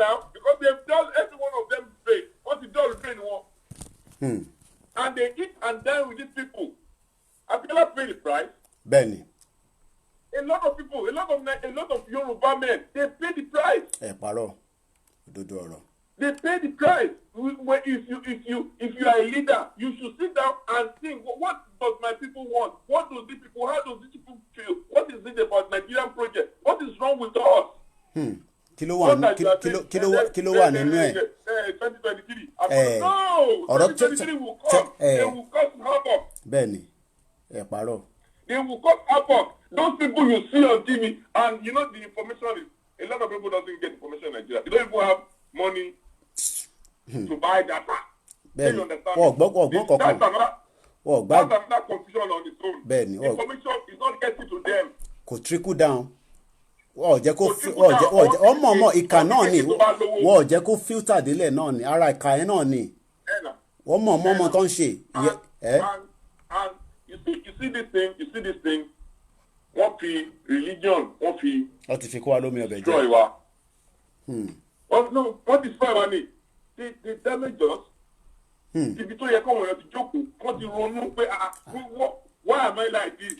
now because they've done every one of them pay. What is done paying one? And they eat and dine with these people. Have you ever paid the price? Benny. A lot of people, a lot of Yoruba men, they pay the price. Paro. ODUDUWA. They pay the price. If you are a leader, you should sit down and think, what does my people want? What do these people? How do these people feel? What is it about Nigerian project? What is wrong with us? Kilo wa nínú ẹ̀. 2023. No, 2023 will come. They will cause havoc. Benny. Paro. They will cause havoc. Those people you see on TV, and you know the information is, a lot of people doesn't get information in Nigeria. They don't even have money to buy data. Benny. You understand? That's another confusion on its own. Benny. Information is not getting to them. Kò trickle down. Jẹ́ kó ọmọ ìkà náà ni wọ́n jẹ́ kó filter délẹ̀ náà ni ara ìkà yẹn náà ni wọ́n mọ̀ tó ń ṣe. And you see this thing wọ́n fi religion wọ́n fi kó wa lómi ọbẹ̀ jẹ́. destroy wa. Wọ́n destroy wa ni they damage us. Ibi tó yẹ kọ́ wọ́n yẹn ti jókòó wọ́n ti ronú pé why am I like this?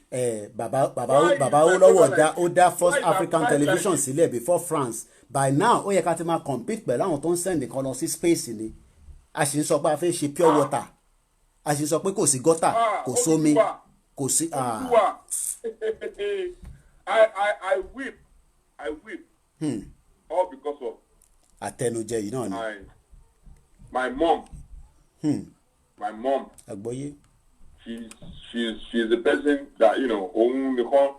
Baba Awólọ́wọ̀ ó dá first African television sílẹ̀ before France. By now ó yẹ ká ti máa compete pẹ̀lú àwọn tó ń send nǹkan lọ sí space ni. A sì ń sọ pé a fẹ́ ṣe pure water. A sì ń sọ pé kò sí gutter, kò sómi, kò sí. I weep. All because of. Àtẹnujẹ yìí náà ni. My mom. My mom. Àgbọ́yé. She's the person that òun nìkan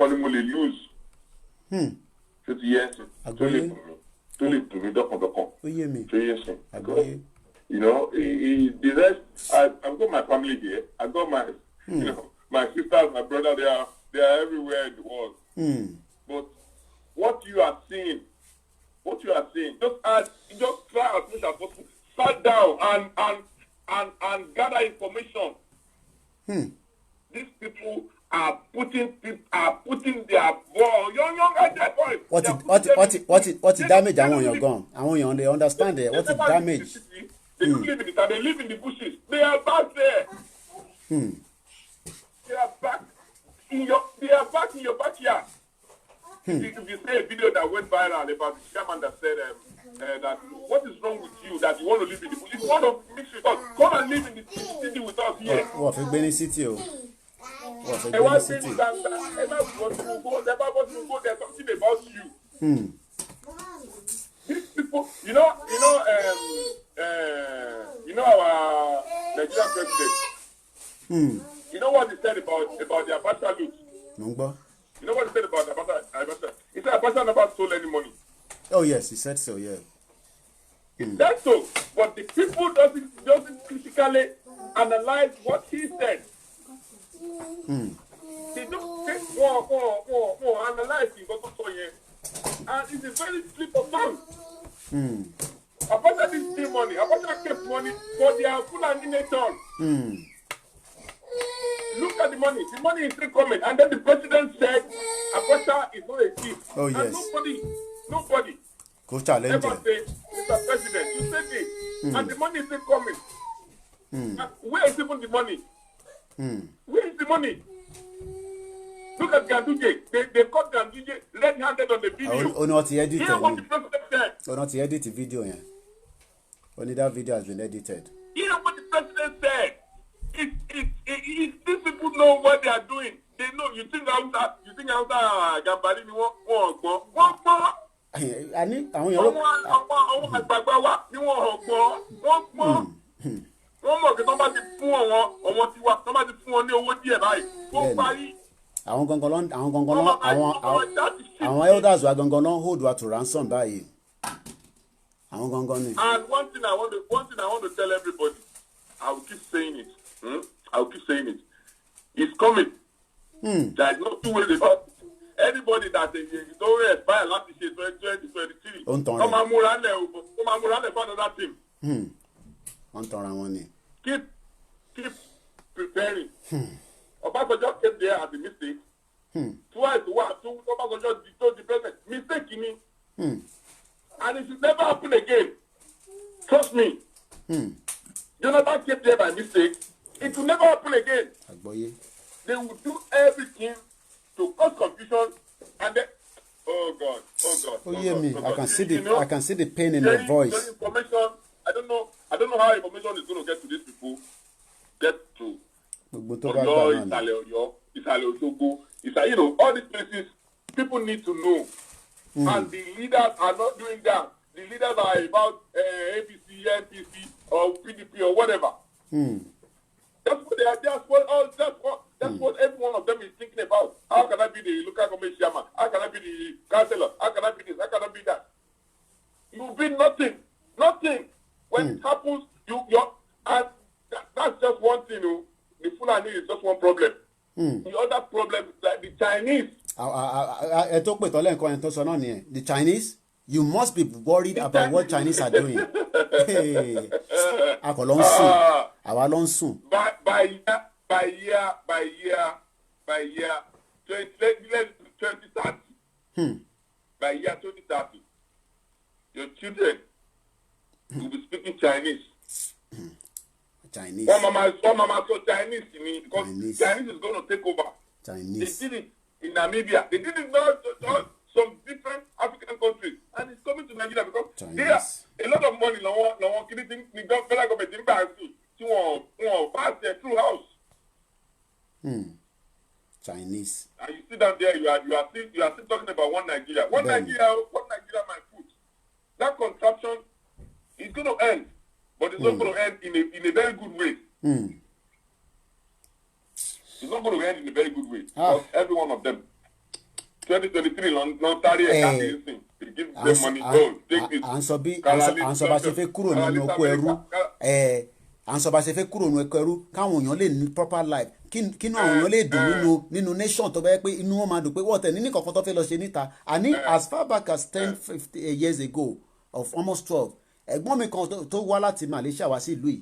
ni mo lè lose. 50 years. Tó lè dùn mí dọ́kàndọ́kàn. Ó yé mi. 3 years. Àgbọ́yé. The rest. I've got my family here. I've got my my sisters, my brother. They are everywhere in the world. But what you are seeing, just try as much as possible. Sit down and gather information. These people are putting their young at that point. What damage àwọn èèyàn gan? Àwọn èèyàn they understand it. What damage? They don't live in the town. They live in the bushes. They are back there. They are back in your backyard. If you say a video that went viral about the chairman that said that what is wrong with you that you want to live in the bush? If you want to mix with us, come and live in the city with us here. Wọ́n fi gbé ní city o. Wọ́n fi gbé ní city. There's something about you. These people, you know our Nigerian president. You know what he said about the Abacha loot? You know what he said about Abacha? He said Abacha never stole any money. Oh yes, he said so. Yeah. He said so, but the people doesn't critically analyze what he said. They don't take more analyzing what he said, and it's a very slip of tongue. Abacha didn't steal money. Abacha kept money for their Fulani nation. Look at the money. The money is still coming. And then the president said, Abacha is not a thief. Oh, yes. And nobody Go challenge ever say, Mr. President, you said this. And the money is still coming. And where is even the money? Where is the money? Look at Ganduje. They caught Ganduje red-handed on the video. Oh, not edited. Hear what the president said. Oh, not edit the video. Yeah. Only that video has been edited. Hear what the president said. These people know what they are doing. They know. You think Hausa Gambari ni wọ́n gbọ́. Àní àwọn àwọn àgbààgbà wa ni wọ́n gbọ́. Wọ́n mọ̀ pé tó bá ti fún ọmọ tiwa tó bá ti fún ọ ní owó díẹ̀ báyìí tó parí. Àwọn elders wa gangan ló hold wa to ransom báyìí. Àwọn gangan ni. And one thing I want to tell everybody, I will keep saying it. I will keep saying it. It's coming. There is no two ways about it. Anybody that don't expire last year 2023. Come and murale for another team. Keep preparing. Obasanjo came there as a mistake. Twice, Obasanjo told the president, mistake in me. And it should never happen again. Trust me. Jonathan came there by mistake. It will never happen again. They will do everything to cause confusion and then, oh God. Oh yeah, me. I can see I can see the pain in your voice. Information, I don't know how information is going to get to these people. Get to Oyo, Isale Osogbo, you know, all these places. People need to know, and the leaders are not doing that. The leaders are about APC, NPC, or PDP, or whatever. That's what they are. That's what every one of them is thinking about. How can I be the local government chairman? How can I be the councillor? How can I be this? How can I be that? You will be nothing. Nothing. When it happens, and that's just one thing. You know, the Fulani is just one problem. The other problem is like the Chinese. The Chinese, you must be worried about what Chinese are doing. By year 2030. By year 2030, your children will be speaking Chinese. Chinese. One mama so Chinese to me because Chinese is going to take over. Chinese. They did it in Namibia. They did it in some different African countries, and it's coming to Nigeria because there are a lot of money. No one federal government in back to pass their through house. Chinese. And you sit down there, you are still talking about one Nigeria. One Nigeria might put. That contraption is going to end, but it's not going to end in a very good way. It's not going to end in a very good way. Because every one of them, 2023, non tarry anything. They give them money. Oh, take this. Káwọn èèyàn lè ní proper life kínú àwọn èèyàn lè dùn nínú nation tó bẹ́ẹ̀ pé inú wọn máa dùn pé wọ́n tẹ̀ ní kankan tó fẹ́ lọ ṣe níta àní as far back as 10-15 years ago of almost 12 ẹ̀gbọ́n mi kan tó wá láti Malaysia wá sí ìlú yìí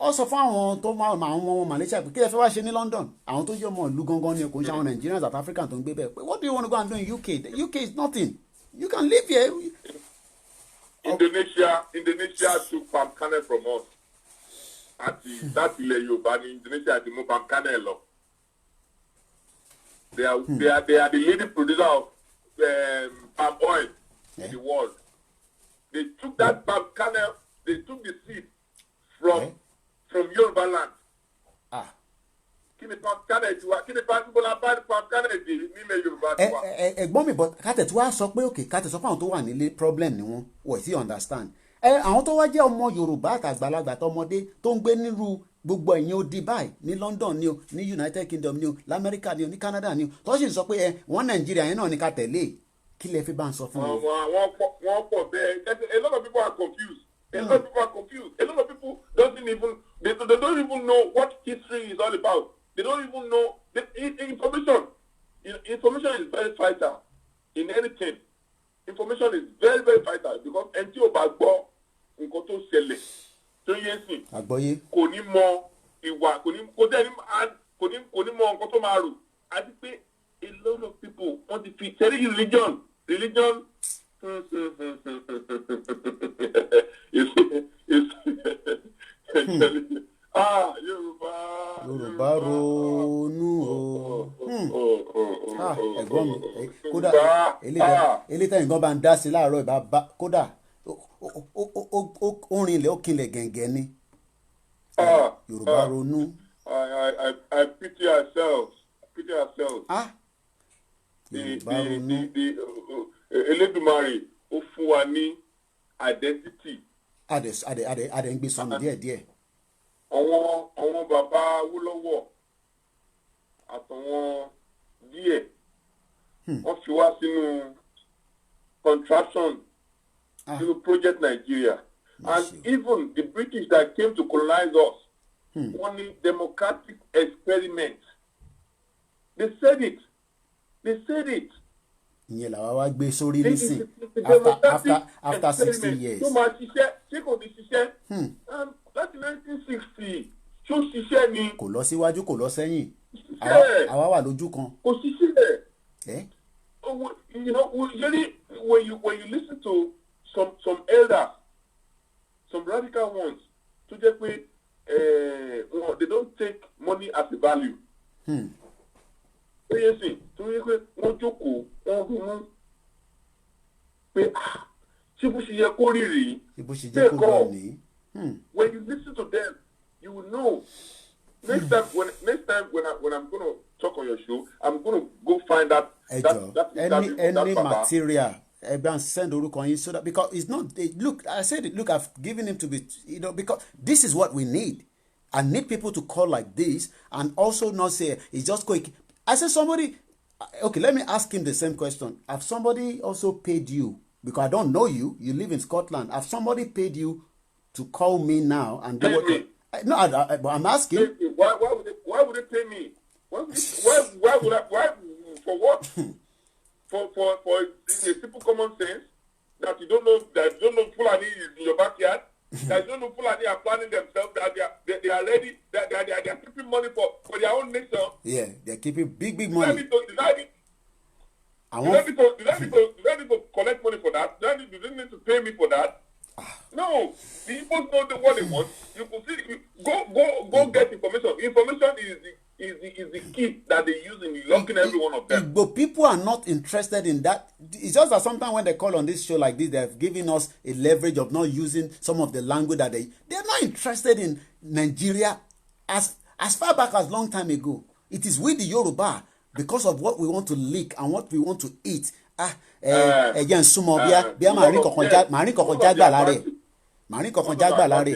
ó sọ fún àwọn tó máa àwọn ọmọ Malaysia pé kí ẹ fẹ́ wá ṣe ní London àwọn tó jẹ́ ọmọ ìlú gangan ni kò ń ṣe àwọn Nigerians àti Africans tó ń gbé bẹ́ẹ̀ pé what do you want to go and do in UK? The UK is nothing. You can live here. Indonesia took palm kernel from us. That's Yorùbá ní Indonesia ti mú palm kernel lọ. They are the leading producer of palm oil in the world. They took that palm kernel. They took the seed from Yoruba land. Kí ni palm kernel ti wá? Kí ni palm kernel di nílẹ̀ Yorùbá ti wá? Ẹ̀gbọ́n mi bọ̀ kátẹ̀ tí wàá sọ pé òkè kátẹ̀ sọ pé àwọn tó wà nílé problem ni wọ́n ti understand. Àwọn tó wá jẹ́ ọmọ Yorùbá àtàgbàlagbà tọmọdé tó ń gbé nírú gbogbo ẹ̀yìn odi báyìí ní London ni o ní United Kingdom ni o l'America ni o ní Canada ni o tó sì sọ pé wọ́n Nàìjíríà yẹn náà ní ká tẹ̀lé kí lẹ fi bá ń sọ fún wọn. wọ́n pọ̀ bẹ́ẹ̀. A lot of people are confused. A lot of people don't even know what history is all about. They don't even know information. Information is very vital in anything. Information is very, very vital because ẹni tí o bá gbọ́ nǹkan tó ṣẹlẹ̀ tó yẹ sí kò ní mọ ìwà kò ní mọ nǹkan tó máa rò àti pé a lot of people want to fi tẹ́lẹ̀ religion Yorùbá ronú o. Ẹ̀gbọ́n mi kódà elétẹ̀yìn gan bá ń dá sí láàárọ̀ ìbá kódà ó rinlẹ̀ ó kinlẹ̀ gẹ̀ǹgẹ̀ ni. Yorùbá ronú. I pity ourselves. Yorùbá ronú. Elédùmarè ó fún wa ní identity. Adẹ̀ ń gbé sọnù díẹ̀díẹ̀. Àwọn bàbá Awólọ́wọ̀ àtàwọn díẹ̀ wọ́n fi wá sínú contraction sínú project Nigeria and even the British that came to colonize us wọ́n ní democratic experiment. They said it. Ìyẹn làwa wá gbé sórí nísìn after 60 years. tó máa ṣiṣẹ́ ṣé kò ní ṣiṣẹ́ láti 1960 ṣó ṣiṣẹ́ ni. Kò lọ síwájú kò lọ sẹ́yìn àwa wà lójú kan. Kò ṣiṣẹ́. You know, usually when you listen to some elders, some radical ones, to just pé they don't take money as a value. Yes, to just pé wọ́n jókòó wọ́n ronú pé ṣé bó ṣe yẹ kó rí rèé. When you listen to them, you will know. Next time when I'm going to talk on your show, I'm going to go find that any material. Send orúkọ yín so that, because it's not, look, I said it, look, I've given him to be, because this is what we need. I need people to call like this and also not say it's just quick. I said somebody, okay, let me ask him the same question. Have somebody also paid you, because I don't know you live in Scotland, have somebody paid you to call me now and do what? No, but I'm asking. Why would they pay me? Why would I? Why for what? For a simple common sense that you don't know Fulani is in your backyard. That you don't know Fulani are planning themselves. That they are ready. That they are keeping money for their own nation. Yeah, they're keeping big money. Do they need to collect money for that? Do they need to pay me for that? No, the people know what they want. You can see. Go get information. Information is the key that they use in locking every one of them. But people are not interested in that. It's just that sometimes when they call on this show like this, they've given us a leverage of not using some of the language that they're not interested in Nigeria as far back as long time ago. It is with the Yoruba, because of what we want to lick and what we want to eat. Ẹ̀jẹ̀ ń súnmọ́ bí a máa rí kọ̀kan jágbà láre.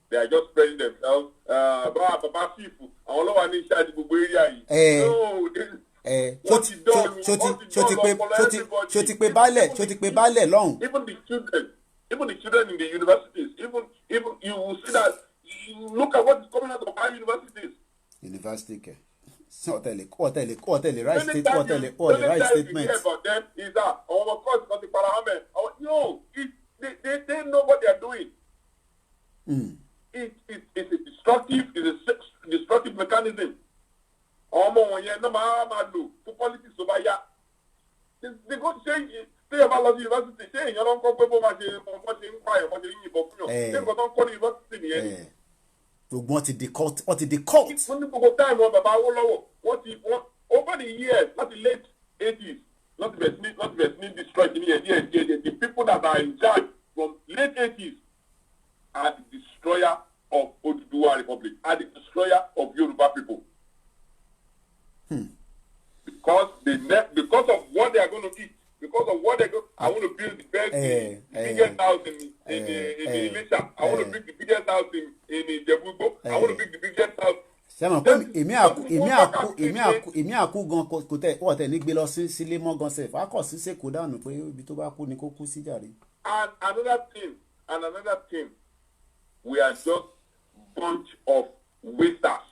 They are just spreading themselves. Baba Sifu, àwọn ló wà ní iṣẹ́ àti gbogbo area yìí. Ṣó ti pé baálẹ̀ lọ́hùn. Even the children in the universities, even you will see that. Look at what is coming out of our universities. University care. Hotel right statement. About them is that our course got the parliament. No, they know what they are doing. It's a destructive mechanism. For politics over here. They go to say stay about the university. Say you don't come people much in fire, but in university. What is the cult? Over the years, not the late 80s, not the destroyed in the people that are in charge from late 80s are the destroyer of ODUDUWA Republic, are the destroyer of Yoruba people. Because of what they are going to eat, because of what they go, I want to build the best, biggest house in Elisha. I want to build the biggest house in Jebugo. I want to build the biggest house. Sẹ́wọ̀n pé èmi àkú gan kò tẹ̀ wọ́n tẹ̀ ní gbé lọ sílé mọ́ gan sẹ̀ fàákọ̀ sí sèkó dànù pé ibi tó bá kú ni kó kú sí jàre. And another thing, we are just bunch of wasters.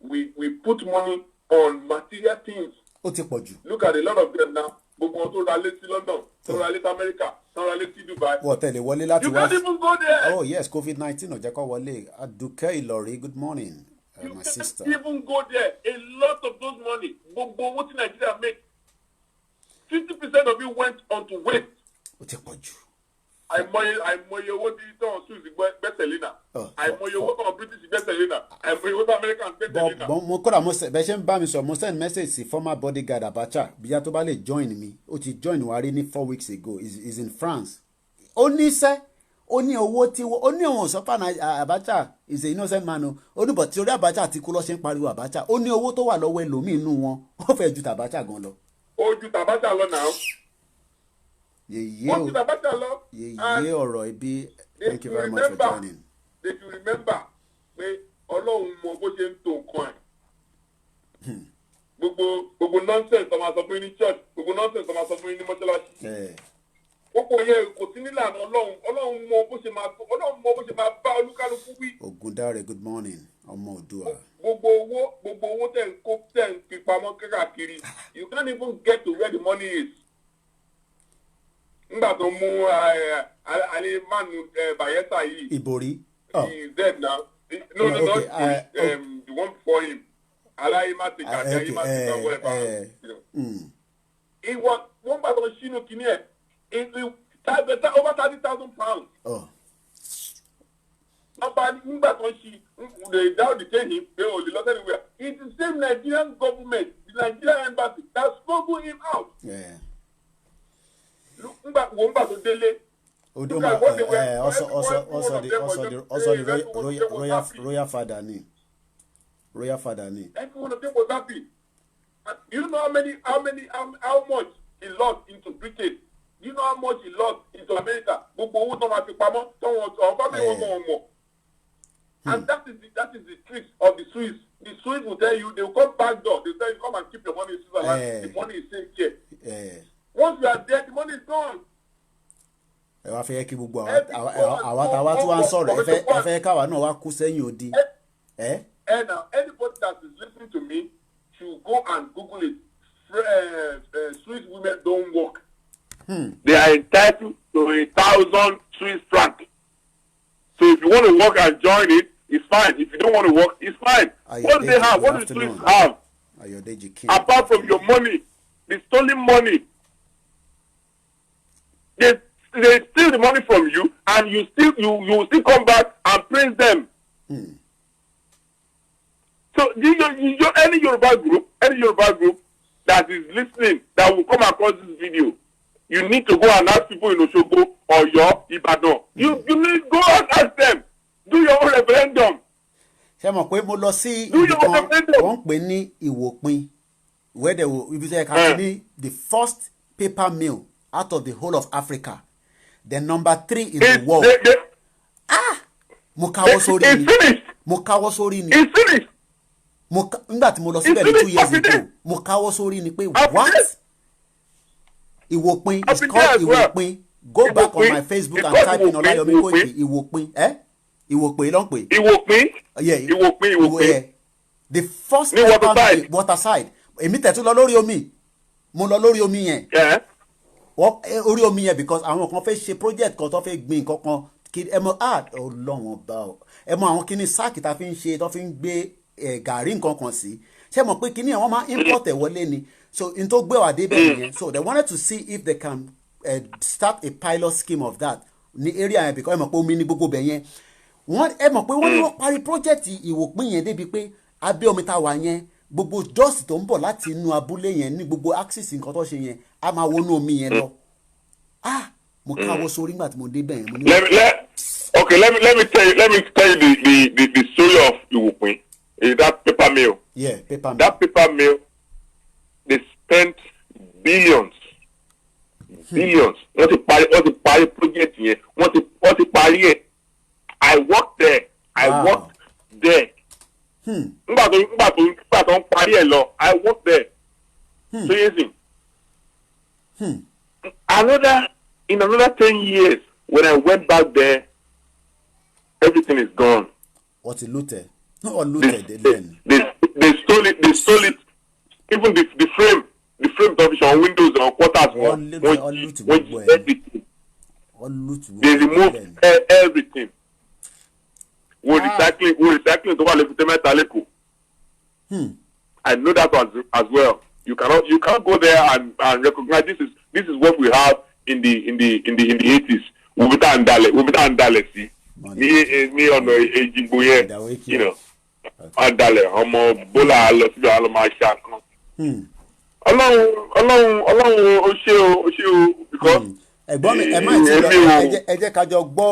We put money on material things. Ó ti pọ̀ jù. Look at a lot of them now. Gbogbo wọn tó ra létí London, tó ra létí America, tó ra létí Dubai. Wọ́n tẹ̀lé wọlé láti wá. You can't even go there. Oh yes, COVID-19 ò jẹ́ kó wọlé. Aduke Ìlọrí, good morning, my sister. You can't even go there. A lot of those money, gbogbo owó tí Nigeria make, 50% of it went on to waste. Ó ti pọ̀ jù. Àìmọye owó tí tọ́ Suzy gbẹ́sẹ̀ lé náà. Àìmọye owó tọ́ British gbẹ́sẹ̀ lé náà. Àìmọye owó tọ́ American gbẹ́sẹ̀ lé náà. Mo kódà bẹ́ẹ̀ ṣe ń bá mi sọ mo send message sí former bodyguard Abacha bíyá tó bá lè join mi ó ti join wa rí ní 4 weeks ago is in France. Ó ní iṣẹ́ ó ní owó tí ó ní òun sọ́pà Abacha is a innocent man o. Ó ní bọ̀ tí orí Abacha ti kú lọ́ ṣe ń pariwo Abacha ó ní owó tó wà lọ́wọ́ ẹlòmíì inú wọn ó fẹ́ ju tàbáchà gan lọ. Ó ju tàbáchà lọ náà. Yeye ọ̀rọ̀ ibi. Thank you very much for joining. They should remember pé Ọlọ́run mọ bó ṣe ń tó nǹkan ẹ̀. Gbogbo nonsense tó máa sọ fún yín ní church, gbogbo nonsense tó máa sọ fún yín ní mọ́ṣáláṣí. Gbogbo yẹn kò sí nílànà Ọlọ́run mọ bó ṣe máa bá olúkálukú wí. Ògúndáre, good morning, ọmọ Oòduà. Gbogbo owó tẹ̀ ń fi pamọ́ káàkiri. You can't even get to where the money is. Nígbà tó mú Alimanu Bayelsa yìí. Ìbòrí. He is dead now. No, okay. The one before him. It was one part of Shino Kinie. It over 30,000 pounds. Oh. They now detain him. They only lost anywhere. It's the same Nigerian government, the Nigerian embassy, that smuggled him out. Yeah. Look back to Dele. Also the royal father name. Royal father name. Every one of them was happy. And you know how much he lost into Britain? You know how much he lost into America? And that is the trick of the Swiss. The Swiss will tell you, they will come back door. They will tell you, come and keep your money in Switzerland. The money is safe here. Once you are there, the money is gone. Ẹ wá fẹ́ kí gbogbo àwa tí wọ́n ń sọ̀rọ̀ ẹ fẹ́ káwa náà wá kú sẹ́yìn odi. And now anybody that is listening to me should go and Google it. Swiss women don't work. They are entitled to 1,000 Swiss francs. So if you want to work and join it, it's fine. If you don't want to work, it's fine. What do they have? What do Swiss have? Apart from your money, the stolen money, they steal the money from you, and you will still come back and praise them. So any Yoruba group that is listening that will come across this video, you need to go and ask people in Osogbo or Ibadan. You need to go and ask them. Do your own referendum. Ṣé mo pé mo lọ sí ìkan wọ́n pè ní Ìwòpin where they will be say the first paper mill out of the whole of Africa. The number 3 in the world. Mo káwọ́ sórí ni. It's finished. Nígbà tí mo lọ síbẹ̀ ní 2 years ago, mo káwọ́ sórí ni pé what? Ìwòpin, it's called Ìwòpin. Go back on my Facebook and type in Olayomi Koiki Ìwòpin. Ìwòpin ló ń pè. Ìwòpin? Yeah. Ìwòpin. The first waterside. Èmi tẹ̀ tún lọ lórí omi. Mo lọ lórí omi yẹn. Orí omi yẹn because àwọn kan fẹ́ ṣe project kan tó fẹ́ gbin kankan ẹ mọ Ọlọ́run ọba o ẹ mọ àwọn kíní sáàkì tá fi ń ṣe tó fi ń gbé gàrí nǹkan kan sí ṣé mọ̀ pé kíní àwọn máa import ẹ̀ wọlé ni so n tó gbé wà débẹ̀ yẹn so they wanted to see if they can start a pilot scheme of that ní area yẹn because ẹ mọ̀ pé omi ní gbogbo bẹ̀ yẹn ẹ mọ̀ pé wọ́n ní wọ́n parí project Ìwòpin yẹn débi pé abẹ́ omi tá wà yẹn gbogbo dust tó ń bọ̀ láti inú abúlé yẹn ní gbogbo axis nǹkan tó ṣe yẹn a máa wọnú omi yẹn lọ mo káwọ́ sórí nígbà tí mo dé bẹ̀ yẹn. Let me tell you the story of Ìwòpin. Is that paper mill? Yeah, paper mill. That paper mill, they spent billions. Wọ́n ti parí project yẹn. Wọ́n ti parí ẹ̀. I worked there. Nígbà tó ń parí ẹ̀ lọ, I worked there. So you see. In another 10 years, when I went back there, everything is gone. What is looted? Or looted then? They stole it. They stole it. Even the frame television on windows on quarters. They removed everything. We're recycling to I know that as well. You cannot go there and recognize this is what we have in the 80s. We'll be done see. Me on ejigbo yẹn, you know. Andale ọmọ bola lọ sí alo ma sha kan. Ọlọ́run ó ṣe o because ẹ̀gbọ́n mi ẹ má ti lọ ẹ jẹ́ ká jọ gbọ́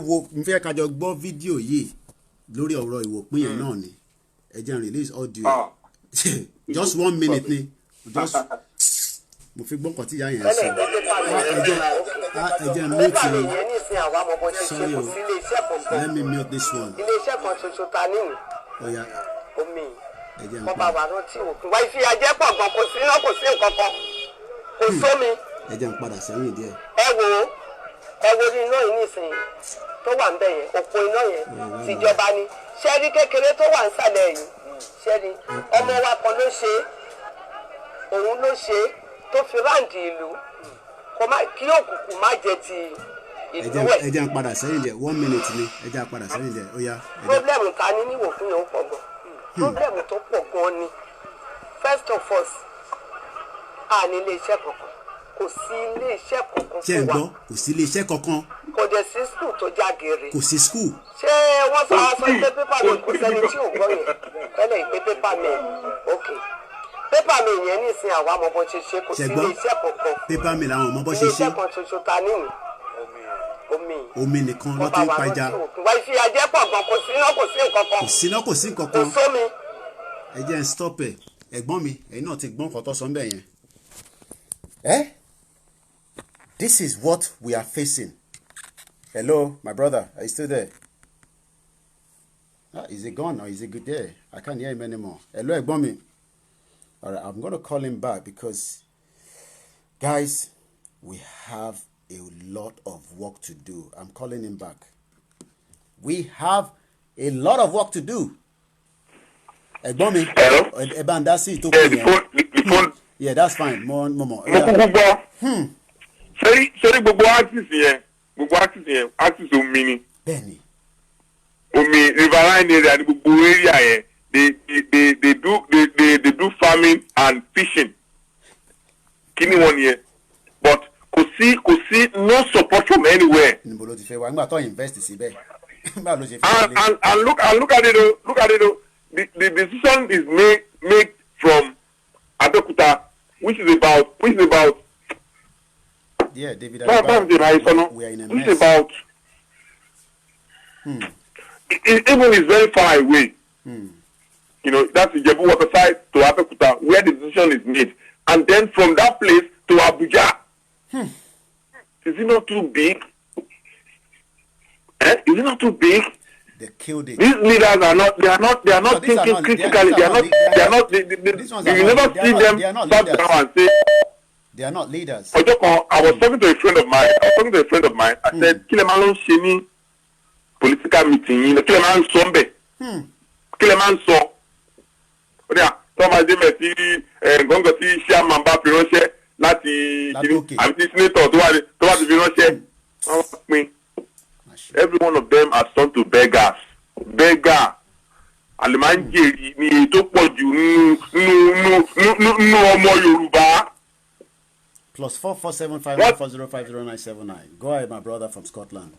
mo fẹ́ ká jọ gbọ́ fídíò yìí lórí ọ̀rọ̀ Ìwòpin yẹn náà ni ẹ jẹ́ release audio just 1 minute ni just mo fi gbọ́n kan tí ìyá yẹn sọ ẹ jẹ́ mute ni sorry o let me mute this one. Ilé-iṣẹ́ kan ṣoṣo ta nínú. Ọya omi ẹ jẹ́ n kọ́ bá wà rántí òkun wáyé fi ajẹ́ pọ̀ gan kò sí iná kò sí nǹkan kan kò sómi. ẹ jẹ́ n padà sẹ́yìn díẹ̀. ẹ wo ní iná yìí nísìnyí tó wà ń bẹ̀ yẹn òpó iná yẹn tìjọba ni ṣẹ́rí kékeré tó wà ń sàlẹ̀ yìí ṣẹ́rí ọmọ wa kan ló ṣe òun ló ṣe tó fi ráǹdì ìlú kí òkùnkùn má jẹ ti ìlú ẹ̀. ẹ jẹ́ n padà sẹ́yìn díẹ̀ 1 minute ni ẹ jẹ́ n padà sẹ́yìn díẹ̀ ó yá. pírọ́blẹ̀mù ta ní Ìwòpin yẹn ó pọ̀ gan pírọ́blẹ̀mù tó pọ̀ gan ni first of all a ní ilé iṣẹ́ kankan kò sí ilé iṣẹ́ kankan ṣé ń gbọ́ kò sí ilé iṣẹ́ kankan kò dẹ̀ sí skul tó jágere kò sí skul. ṣé wọ́n sọ pé pépà mi kò sẹ́ni tí ò gbọ́ yẹn tẹ́lẹ̀ ìpè pépà mi ok pépà mi yẹn nísìnyí àwa mọ bó ṣe ṣe kò sí ilé iṣẹ́ kankan pépà mi làwọn ọmọ bó ṣe ilé ṣe iṣẹ́ kan ṣoṣo ta nìyí omi nìkan ló ti ń pẹja. wọ́n fi ajẹ́ pọ̀ gan kò sí iná kò sí nǹkan kan kò sí iná kò sí nǹkan kò kan. sómi. ẹ jẹ́ ń stop ẹ̀ ẹ̀gbọ́n mi ẹ̀yin náà ti gbọ́n nǹkan tó sọ ń bẹ̀ yẹn. This is what we are facing. Hello, my brother, are you still there? Is he gone or is he good there? I can't hear him anymore. Hello, ẹ̀gbọ́n mi. All right, I'm going to call him back because, guys, we have a lot of work to do. I'm calling him back. We have a lot of work to do. Ẹ̀gbọ́n mi. Hello. Ebandasi to the phone. Yeah, that's fine. More. Sorry, gbogbo artist yẹn artist omi ni. Bẹ́ẹ̀ni. Omi riverine area ni gbogbo area yẹn they do farming and fishing. Kini wọn yẹn but kò sí no support from anywhere. Níbo ló ti fẹ́ wá nígbà tó invest síbẹ̀. Báwo ló ṣe fẹ́ wọlé. And look at it o. The decision is made from Abeokuta which is about yeah, David. We are in a mess. Which is about even is very far away. You know, that's the Jebu Waterside to Abeokuta where the decision is made. And then from that place to Abuja. Is it not too big? Is it not too big? They killed it. These leaders are not thinking critically. You never see them stop down and say they are not leaders. I was talking to a friend of mine. I said, Kileman Sheni political meeting, Kileman Sombe. Kileman so. Thomas Demeti, Gongoti, Shaman Bapiroche, Lati, Senator, Thomas Viroche. Every one of them are turned to beggars. Beggar. Alimanjeri ni to pọ̀jù nínú ọmọ Yorùbá. Plus 4475140500979. Go ahead, my brother from Scotland.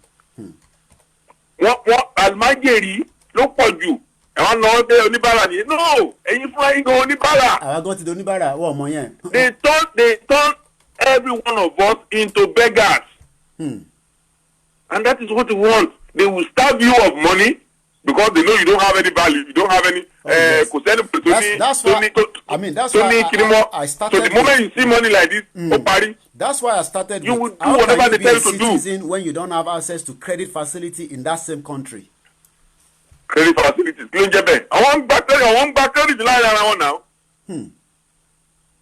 What Alimanjeri ló pọ̀jù. Ẹ̀wọ̀n náà dé oníbàárà ni. No, ẹ̀yin fúnra yín gan oníbàárà. Àwa gan ti di oníbàárà wọ ọmọ yẹn. They turn every one of us into beggars. And that is what they want. They will starve you of money because they know you don't have any value. You don't have any. That's why. I mean, that's why I started. So the moment you see money like this, that's why I started. You will do whatever they tell you to do. When you don't have access to credit facility in that same country. Credit facilities. I want back credit now.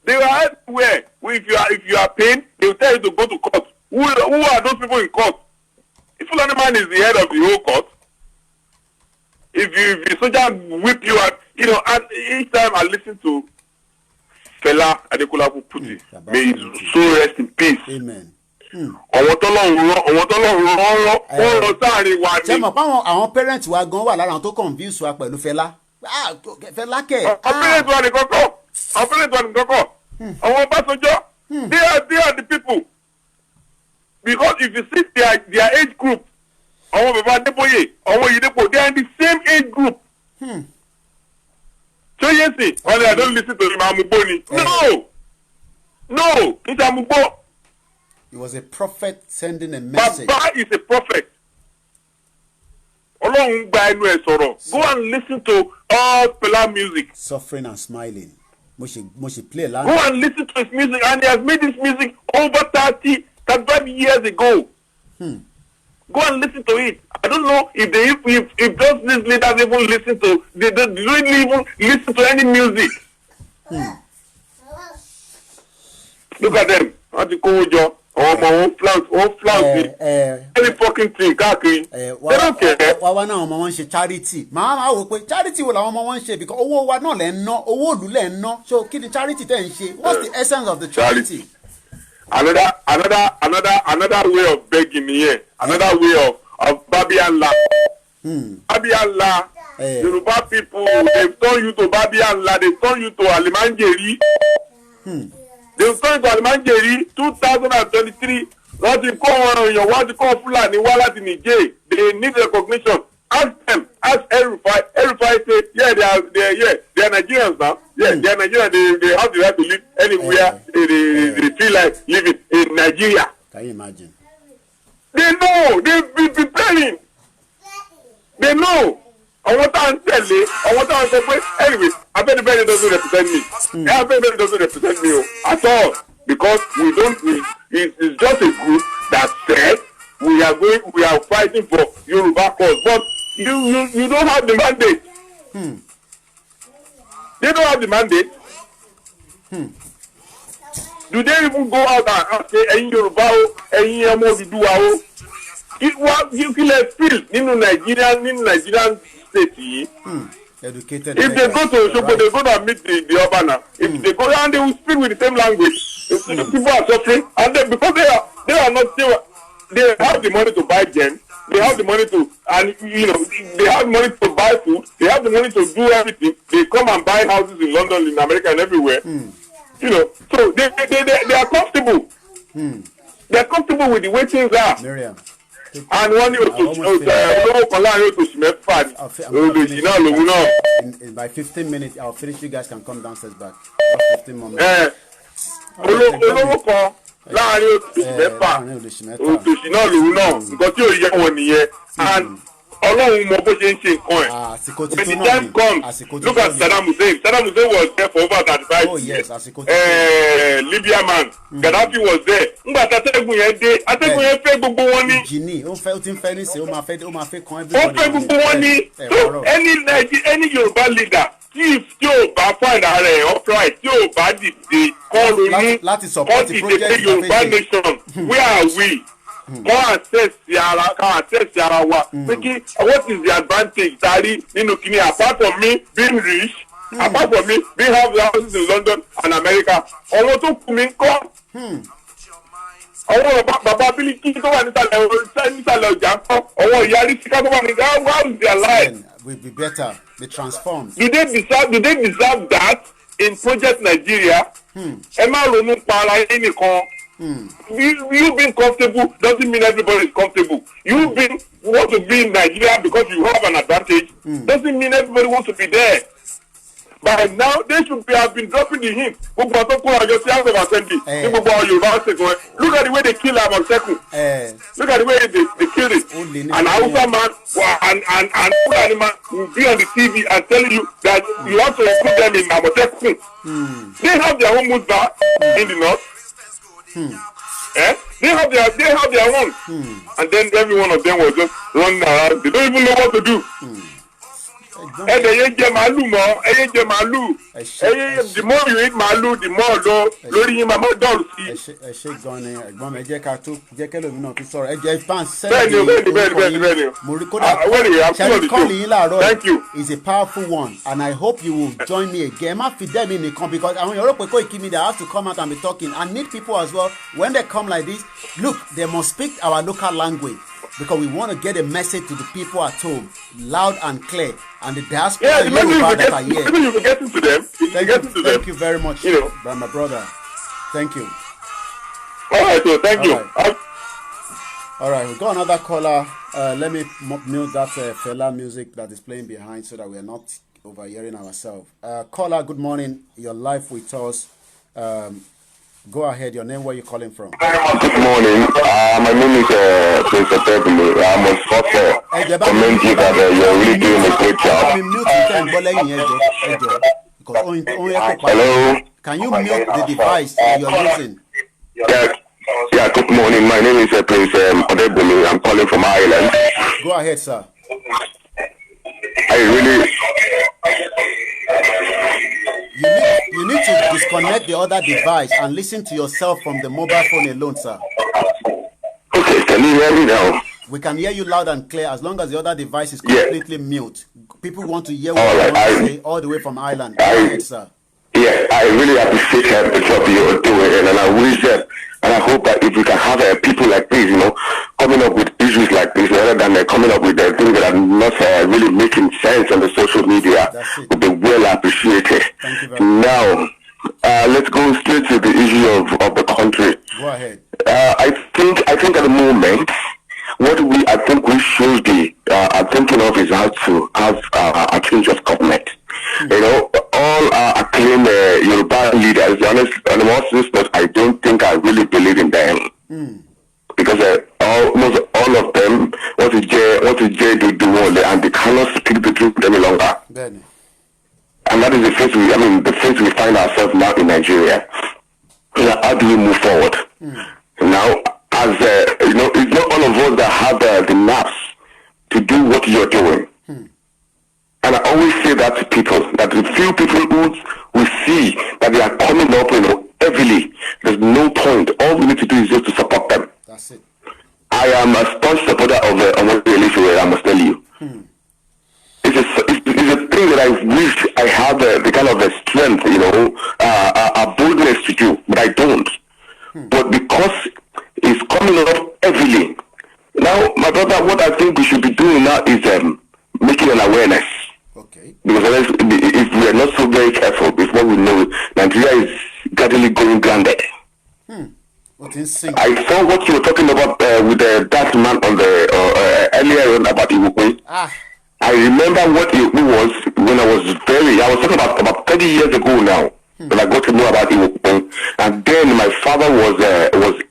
They are everywhere. If you are paying, they will tell you to go to court. Who are those people in court? If Fulani man is the head of the whole court, if the soldier whip you at, and each time I listen to Fela Adekunle Kuti, may his soul rest in peace. Amen. Àwọn tọ́lọ́run rán sáàrin wa ni. Ṣé mo pa àwọn parents wa gan wà lára àwọn tó confuse wa pẹ̀lú Fela? Fela kẹ̀. Àwọn parents wa ni kọ́kọ́. Àwọn Ọbásanjọ́, they are the people. Because if you see their age group, àwọn bàbá Adébóyè, àwọn Oyèdépò, they are in the same age group. So yes, only I don't listen to him, Amuboni. No, it's Amubo. He was a prophet sending a message. Baba is a prophet. Ọlọ́run gba ẹnu ẹ̀ sọ̀rọ̀. Go and listen to all Fela music. Suffering and smiling. Mo ṣe play land. Go and listen to his music, and he has made this music over 35 years ago. Go and listen to it. I don't know if those leaders even listen to. They don't even listen to any music. Look at them. How they go job. One flounce. Any fucking thing, káàkiri. They don't care. Wá náà ọmọ wọn ṣe charity. Màá wò pé charity wo làwọn ọmọ wọn ṣe because owó wa náà lẹ ń ná, owó òlù lẹ ń ná. So kí ni charity tẹ̀ ń ṣe? What's the essence of the charity? Another way of begging here. Another way of Babianla. Babianla. Yoruba people, they've turned you to Babianla. They've turned you to Alimanjeri. The story of Almanjeri 2023. What you call what you call Fulani Wala in Niger. They need recognition. Ask them. Ask Erufai. Erufai say, yeah, they are Nigerians now. Yeah, they are Nigerians. They have the right to live anywhere they feel like living in Nigeria. Can you imagine? They know. They've been preparing. They know. I want to say, anyway, Abedebede doesn't represent me. Abedebede doesn't represent me at all. Because we don't, it's just a group that said we are fighting for Yoruba cause. But you don't have the mandate. They don't have the mandate. Do they even go out and say, "Ẹ̀yin Yorùbá o, ẹ̀yin ọmọ Odùduwà o"? You feel feel in Nigerian state. Educated. If they go to Osogbo, they go and meet the Obana. If they go and they will speak with the same language. The people are suffering, and then because they are not still, they have the money to buy gems. They have the money to, and they have money to buy food. They have the money to do everything. They come and buy houses in London, in America, and everywhere. So they are comfortable. They are comfortable with the way things are. Miriam. And one by 15 minutes, I'll finish. You guys can come downstairs back. Just 15 more minutes. Láàárín òtòṣì náà lòun náà nǹkan tí ò yẹ wọn nìyẹn and Ọlọ́run mọ bó ṣe ń ṣe nǹkan ẹ̀. When the time comes, look at Saddam Hussein. Saddam Hussein was there for over 35 years. Libya man, Gaddafi was there. Ngbà tí atẹ́gùn yẹn fẹ́ gbogbo wọn ní. Jìnnì ó fẹ́ ó ti ń fẹ́ ní sè ó máa fẹ́ kan everybody. Ó fẹ́ gbogbo wọn ní. So any Yorùbá leader tí ò bá find ara ẹ̀ upright tí ò bá dìde kọ́ ronú kọ́ dìde Yorùbá nation where are we? Kọ́ access ara wa. Pé what is the advantage tari nínú kìíní apart from me being rich, apart from me being have houses in London and America, ọ̀rọ̀ tó kù mí ń kọ́. Ọwọ́ bàbá Bílíkì tó wà nísàlẹ̀ ọjà ń kọ́. Ọwọ́ ìyá Arísíká tó wà ní how is their life? Will be better. Be transformed. Do they deserve that in Project Nigeria? Ẹ má ronú pa ara yín nìkan. You being comfortable doesn't mean everybody is comfortable. You being want to be in Nigeria because you have an advantage doesn't mean everybody wants to be there. By now, they should have been dropping the hint. Look at the way they kill Amotekun. Look at the way they kill it. An Hausa man and Fulani man will be on the TV and tell you that you want to put them in Amotekun. They have their own Musba in the north. They have their own. And then every one of them was just running around. They don't even know what to do. The more you eat malu, the more lórí yín máa dọ̀rù sí. Ẹ ṣe gan ni ẹ̀gbọ́n mi jẹ́ ká tó jẹ́ kẹ́lòmí náà tó sọ̀rọ̀ ẹ jẹ́ fans bẹ́ẹ̀ni. mo rí kódà ṣẹ́ni kọ́ọ̀lì yín láàárọ̀ is a powerful one and I hope you will join me again. Má fi dẹ́ mi nìkan because àwọn èèyàn rò pé KOIKIMEDIA have to come out and be talking. I need people as well when they come like this. Look, they must speak our local language. Because we want to get a message to the people at home, loud and clear, and the diaspora that are here. You can get into them. Thank you very much, my brother. Thank you. All right, so thank you. All right, we got another caller. Let me mute that fella music that is playing behind so that we are not overhearing ourselves. Caller, good morning. You're live with us. Go ahead. Your name, where you calling from? Good morning. My name is Prince Obebulu. I'm on spot for commend you that you're really doing a great job. Hello? Can you mute the device you're using? Yeah, good morning. My name is Prince Obebulu. I'm calling from Ireland. Go ahead, sir. You need to disconnect the other device and listen to yourself from the mobile phone alone, sir. Okay, can you hear me now? We can hear you loud and clear as long as the other device is completely mute. People want to hear what you want to say all the way from Ireland. Go ahead, sir. Yeah, I really appreciate the job you're doing, and I wish and I hope that if we can have people like this, coming up with issues like this, rather than coming up with things that are not really making sense on the social media, would be well appreciated. Thank you very much. Now, let's go straight to the issue of the country. Go ahead. I think at the moment, what I think we should be thinking of is how to have a change of government. You know, all acclaimed Yoruba leaders, on the most instance, I don't think I really believe in them. Because almost all of them want to ODUDUWA, and they cannot speak the truth any longer. Benny. And that is the phase we find ourselves now in Nigeria. How do we move forward? Now, as you know, it's not all of us that have the nerves to do what you're doing. And I always say that to people, that the few people who we see that they are coming up, heavily, there's no point. All we need to do is just to support them. That's it. I am a staunch supporter of Omoyele, I must tell you. It's a thing that I wish I had the kind of a strength, a boldness to do, but I don't. But because it's coming up heavily. Now, my brother, what I think we should be doing now is making an awareness. Okay. Because if we are not so very careful, before we know it, Nigeria is gradually going grounded. I saw what you were talking about with that man on the earlier on about Iwukwe. I remember what it was when I was talking about 30 years ago now, when I got to know about Iwukwe. And then my father was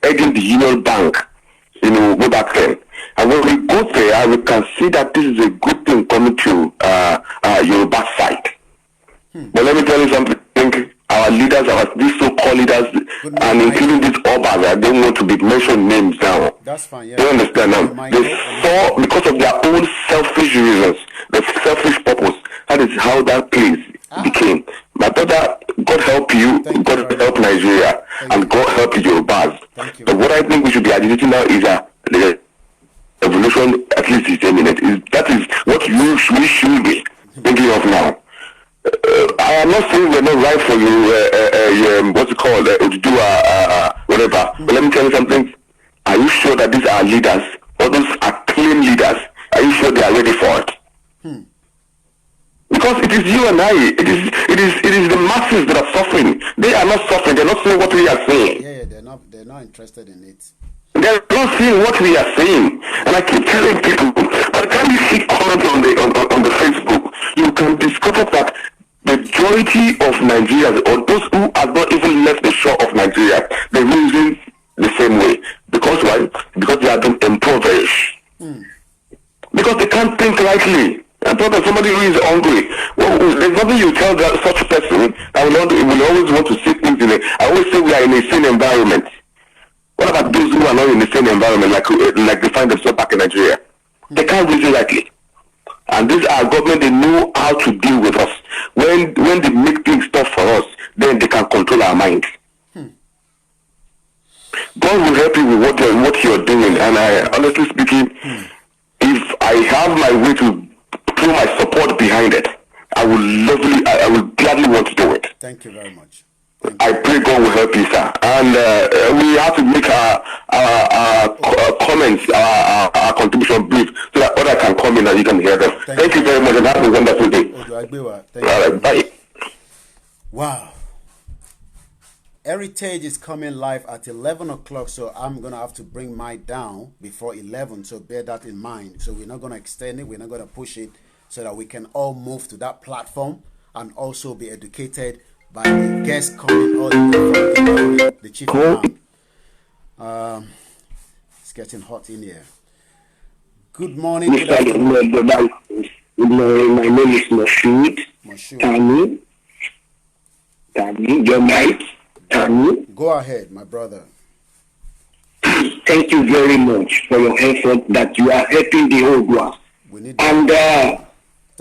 heading the Union Bank, way back then. And when we go there, we can see that this is a good thing coming to Yoruba side. But let me tell you something. Our leaders, these so-called leaders, and including these Obas, I don't want to be mentioned names now. That's fine, yeah. You understand now? They saw, because of their own selfish reasons, the selfish purpose. That is how that place became. My brother, God help you, God help Nigeria, and God help Yorubas. But what I think we should be agitating now is the evolution, at least is imminent. That is what we should be thinking of now. I am not saying we're not right for you, what's it called, ODUDUWA, whatever. But let me tell you something. Are you sure that these are leaders, or those are clean leaders? Are you sure they are ready for it? Because it is you and I. It is the masses that are suffering. They are not suffering. They're not saying what we are saying. Yeah, they're not interested in it. They're not seeing what we are saying. And I keep telling people, by the time you see comments on the Facebook, you can discover that the majority of Nigerians, or those who have not even left the shore of Nigeria, they're reasoning the same way. Because why? Because they have been impoverished. Because they can't think rightly. I thought that somebody who is hungry, well, there's nothing you tell such a person that will always want to see things in it. I always say we are in a sane environment. What about those who are not in the same environment, like they find themselves back in Nigeria? They can't reason rightly. And these are government, they know how to deal with us. When they make things tough for us, then they can control our minds. God will help you with what you're doing. And I, honestly speaking, if I have my way to throw my support behind it, I will gladly want to do it. Thank you very much. I pray God will help you, sir. And we have to make our comments, our contribution brief, so that others can come in and you can hear them. Thank you very much, and have a wonderful day. All right, bye. Wow. Heritage is coming live at 11 o'clock, so I'm going to have to bring mine down before 11, so bear that in mind. So we're not going to extend it, we're not going to push it, so that we can all move to that platform and also be educated by the guests coming all from the chief imam. It's getting hot in here. Good morning. Good morning. My name is Moshood. Tani, your mic. Tani. Go ahead, my brother. Thank you very much for your effort that you are helping the ODUDUWA. And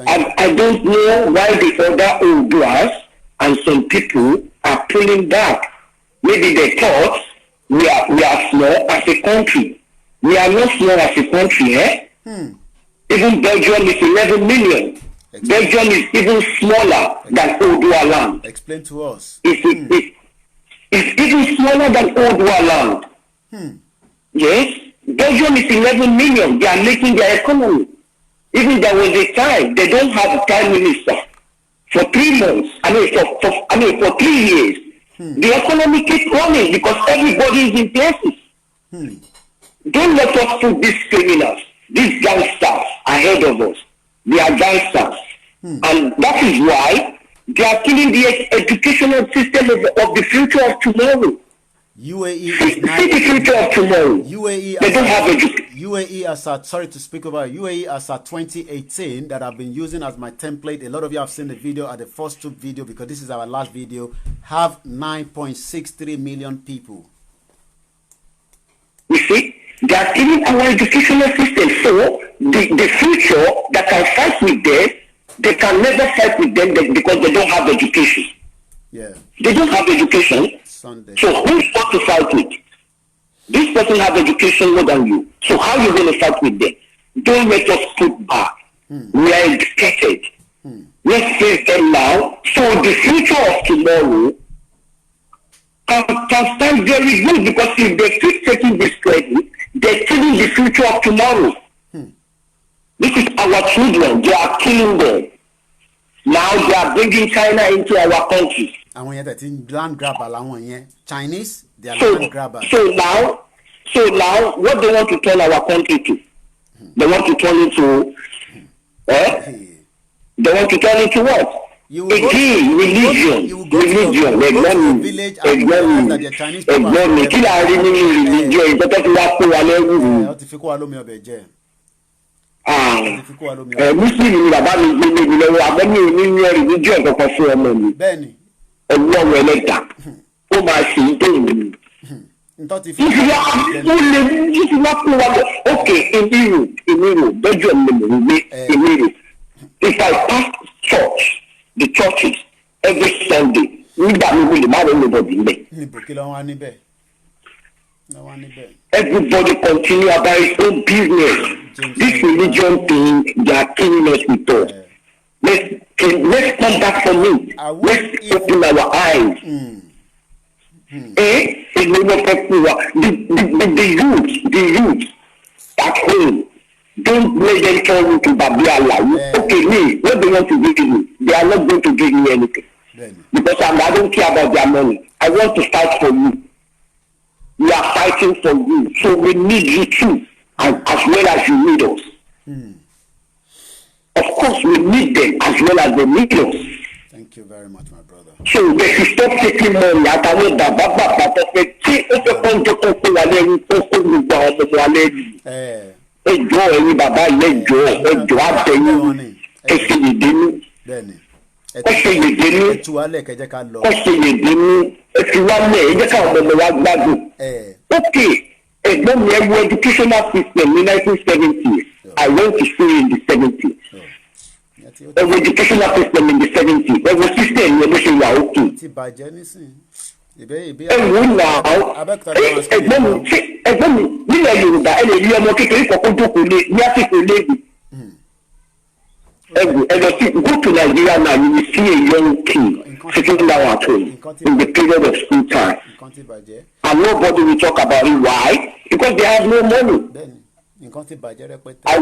I don't know why the other ODUDUWAs and some people are pulling back. Maybe they thought we are small as a country. We are not small as a country, eh? Even Belgium is 11 million. Belgium is even smaller than ODUDUWA land. Explain to us. It's even smaller than ODUDUWA land. Yes, Belgium is 11 million. They are making their economy. Even there was a time they don't have a prime minister. For 3 months, for 3 years, The economy keeps running because everybody is in places. Don't let us put these criminals, these gangsters ahead of us. They are gangsters. And that is why they are killing the educational system of the future of tomorrow. UAE is See the future of tomorrow. UAE they don't have education. UAE as at, sorry to speak about UAE as at 2018 that I've been using as my template. A lot of you have seen the video at the first two video because this is our last video. Have 9.63 million people. You see, they are killing our educational system. So the future that can fight with them, they can never fight with them because they don't have education. Yeah. They don't have education. Sunday. So who's got to fight with? This person have education more than you. So how are you going to fight with them? Don't let us put back. We are educated. Let's face them now. So the future of tomorrow can stand very good because if they keep taking this credit, they're killing the future of tomorrow. This is our children. They are killing them. Now they are bringing China into our country. And when you're land grabber, Chinese, they are land grabbers. So now, what they want to turn our country to? They want to turn into, They want to turn into what? Again, religion. You go to a village and realize that the Chinese people are Muslim ni bàbá mi gbé mi lọ́wọ́ àmọ́ mi ò ní religion kankan fún ọmọ mi. Bẹ́ẹ̀ni. Ọlọ́run ẹlẹ́dà ó máa ṣe é tó ìlú. If you want to okay, in Europe, Belgium, if I pass church, the churches, every Sunday, everybody continue about his own business. This religion thing, they are killing us with us. Let's come back from it. Let's open our eyes. The youth at home, don't let them turn into Babiala. Okay, me, what they want to give me, they are not going to give me anything. Because I don't care about their money. I want to fight for you. We are fighting for you. So we need you too, as well as you need us. Of course, we need them as well as they need us. Thank you very much, my brother. So they should stop taking money. I can Baba take open to ẹjọ́ ẹ̀yin bàbá ilé ẹjọ́ àtẹ̀yìn ẹ̀ṣẹ̀ yèdénú ẹ̀ṣẹ̀ yèdénú ẹ̀ṣẹ̀ yèdénú ẹ̀fiwálẹ̀ ẹ̀jẹ̀ káwọn ọmọ wa gbádùn. Ok, ẹ̀gbọ́n mi ẹ wo educational system ní 1970s. I went to school in the 70s. Ẹ wo educational system in the 70s. Ẹ wo system yẹn ló ṣe wà òkè. Ẹ̀wọ̀n náà ẹ̀gbọ́n mi nílẹ̀ Yorùbá ẹ lè rí ọmọ kékeré kọ̀ọ̀kan jókòó lé ní àsìkò léèwé. Ẹ̀gbọ́n sí go to Nigeria now you will see a young king sitting down at home in the period of school time and nobody will talk about it. Why? Because they have no money. I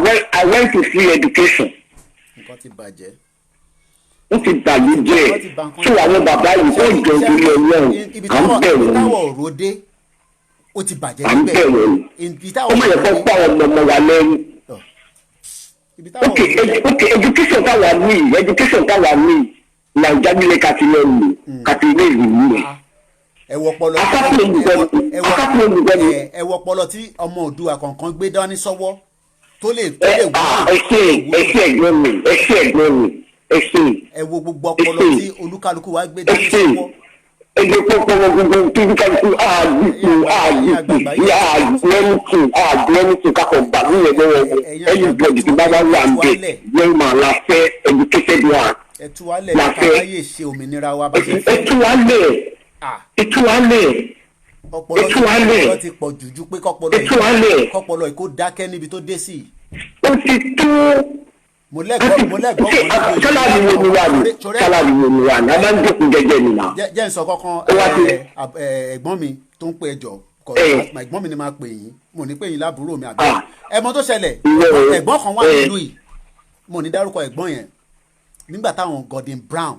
went to free education. Ó ti bàjẹ́ jẹ́ tí àwọn bàbá yìí kó jọ ìdílé ọlọ́run à ń bẹ̀rù ni. À ń bẹ̀rù ni. Ó máa yẹ kó pa ọmọ wa lẹ́yìn. Ok, education táwa ní Naija nílé kàtìlẹ́ ìlú rẹ̀. Ẹ wọ ọpọlọ tí ọmọ Oòduà kankan gbé dání sọ́wọ́ tó lè wá. Ẹsẹ̀ ẹ̀gbọ́n mi. Ẹ wo gbogbo ọpọlọ tí olúkálùkù wa gbé dání sọ́wọ́. Ẹgbẹ́ pọ́pọ́lọ́ gbogbo tí olúkálùkù àgbẹ̀mùtù kakọ̀ gbàgbé yẹn lọ́wọ́ ẹ̀yìn bọ̀dì tí bá wà ń bẹ̀ yẹn máa la fẹ́ educated one. Ẹtúwálẹ̀ káyé ṣe òmìnira wa bá ṣe fẹ́. Ẹtúwálẹ̀. Ọpọlọ ti pọ̀ jù pé kọ́pọlọ ìkó dákẹ́ níbi tó dé sí. Ó ti tó. Mo lẹ́gbọ́n sálárì wo ni wà ní a máa ń dẹ́kun jẹjẹ nìyà. Jẹ́ ń sọ kankan ẹ̀gbọ́n mi tó ń pè ẹjọ́ ẹ̀gbọ́n mi ni máa pè yín mo ní pè yín lábúrò mi àbí ẹ̀mọ́ tó ṣẹlẹ̀ ẹ̀gbọ́n kan wà nílùú yìí mo ní dárúkọ ẹ̀gbọ́n yẹn nígbà táwọn Gordon Brown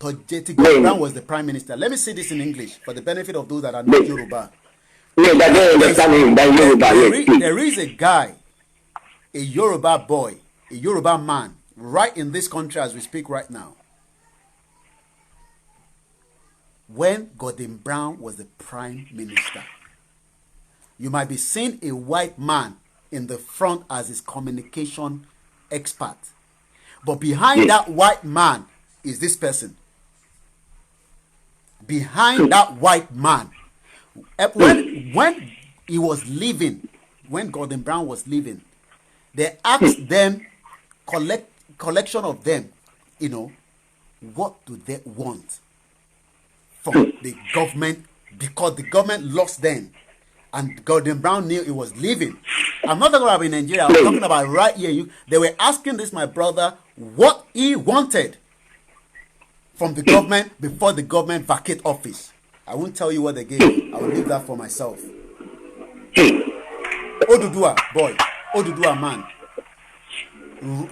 Gordon Brown was the prime minister. Let me say this in English for the benefit of those that are not Yoruba. No, that don't understand that Yoruba. There is a guy, a Yoruba boy, a Yoruba man, right in this country as we speak right now. When Gordon Brown was the prime minister, you might be seeing a white man in the front as his communication expert. But behind that white man is this person. Behind that white man. When he was leaving, when Gordon Brown was leaving, they asked them, collection of them, what do they want from the government? Because the government lost them. And Gordon Brown knew he was leaving. I'm not talking about in Nigeria. I'm talking about right here. They were asking this, my brother, what he wanted from the government before the government vacate office. I won't tell you what they gave. I will leave that for myself. ODUDUWA boy, ODUDUWA man,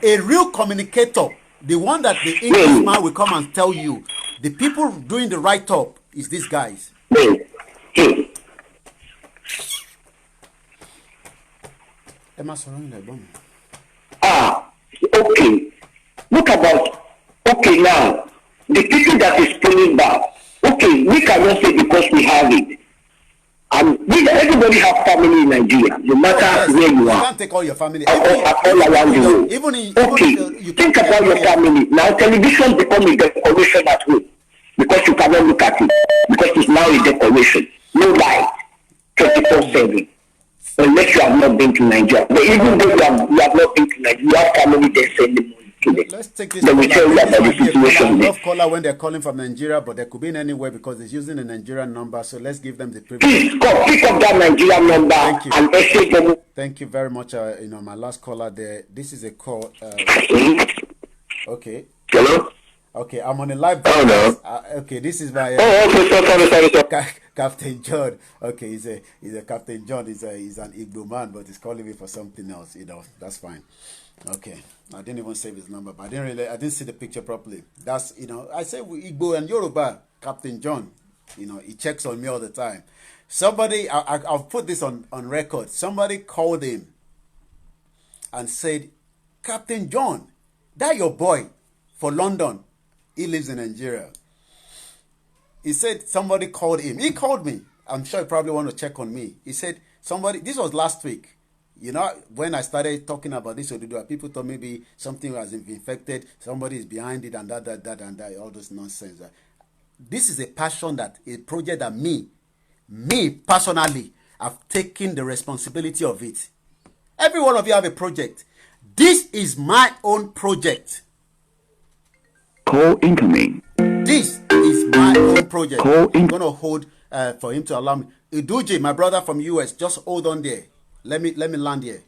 a real communicator. The one that the English man will come and tell you. The people doing the write-up is these guys. Okay. Look about, now, the people that is pulling back, we cannot say because we have it. And everybody have family in Nigeria, no matter where you are. You can't take all your family. All around the world. Think about your family. Now, television becomes a decoration at home. Because you cannot look at it. Because it's now a decoration. No light. 24/7. Unless you have not been to Nigeria. But even though you have not been to Nigeria, you have family there sending money to them. Let's take this. They will tell you about the situation. I love caller when they're calling from Nigeria, but they could be in anywhere because it's using a Nigerian number. So let's give them the privilege. Please pick up that Nigerian number and message them. Thank you very much. My last caller there. This is a call. Okay. Hello? Okay, I'm on a live. Oh, no. Okay, this is my. Sorry. Captain John. Okay, he's a Captain John. He's an Igbo man, but he's calling me for something else. That's fine. Okay, I didn't even save his number, but I didn't see the picture properly. That's I say Igbo and Yoruba. Captain John, he checks on me all the time. Somebody, I'll put this on record. Somebody called him and said, Captain John, that your boy for London. He lives in Nigeria. He said somebody called him. He called me. I'm sure he probably want to check on me. He said this was last week. When I started talking about this ODUDUWA, people thought maybe something has been infected, somebody is behind it and that, all this nonsense. This is a project that me personally, I've taken the responsibility of it. Every one of you have a project. This is my own project. Call incoming. This is my own project. I'm going to hold for him to allow me. Uduji, my brother from US, just hold on there. Let me land here.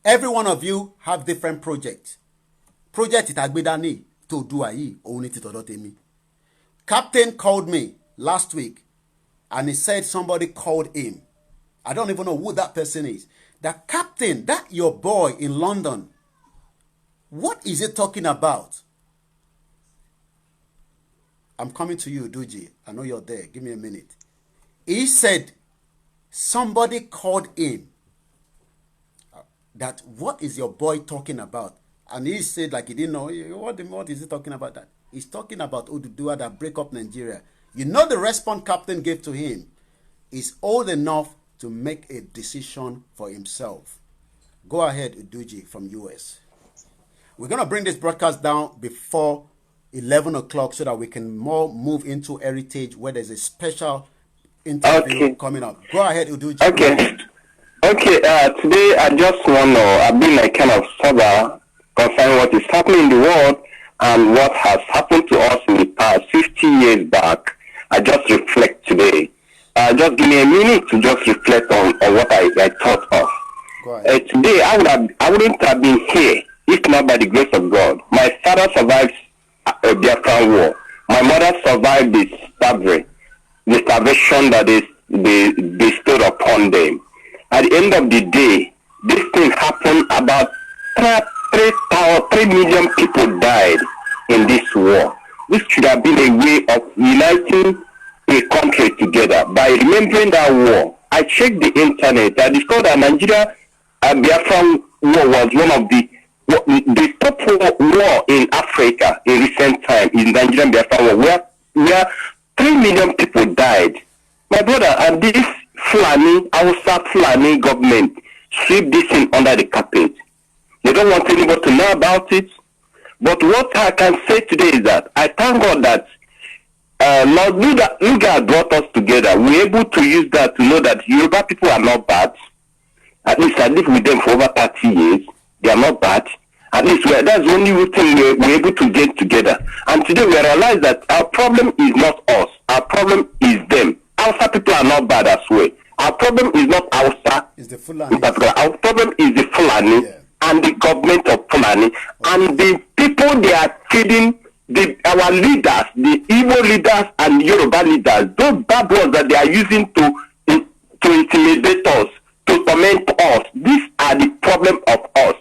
Every one of you have different projects. Project itagbedani to do ayi only titodotemi. Captain called me last week and he said somebody called him. I don't even know who that person is. The captain, that your boy in London. What is he talking about? I'm coming to you, Duji. I know you're there. Give me a minute. He said somebody called him that what is your boy talking about? And he said like he didn't know. What is he talking about that? He's talking about ODUDUWA that break up Nigeria. The response captain gave to him is old enough to make a decision for himself. Go ahead, Uduji from US. We're going to bring this broadcast down before 11 o'clock so that we can more move into heritage where there's a special interview coming up. Go ahead, Uduji. Okay. Today I just want to, I've been like kind of sober concerning what is happening in the world and what has happened to us in the past 50 years back. I just reflect today. Just give me a minute to just reflect on what I thought of. Go ahead. Today I wouldn't have been here if not by the grace of God. My father survived the Biafran War. My mother survived the starvation that they bestowed upon them. At the end of the day, this thing happened. About 3 million people died in this war. this should have been a way of uniting a country together by remembering that war. I checked the internet. I discovered that Nigeria and Biafran war was one of the top war in Africa in recent time, in Nigerian Biafran war, where 3 million people died. My brother, and this Fulani government sweep this thing under the carpet. They don't want anybody to know about it. But what I can say today is that I thank God that Lord Luga brought us together. We're able to use that to know that Yoruba people are not bad. At least I lived with them for over 30 years. They are not bad. At least that's the only thing we're able to get together. And today we realize that our problem is not us. Our problem is them. Hausa people are not bad as well. Our problem is not Hausa in particular. Our problem is the Fulani and the government of Fulani and the people they are feeding. Our leaders, the Igbo leaders and Yoruba leaders, those bad words that they are using to intimidate us, to torment us, these are the problem of us.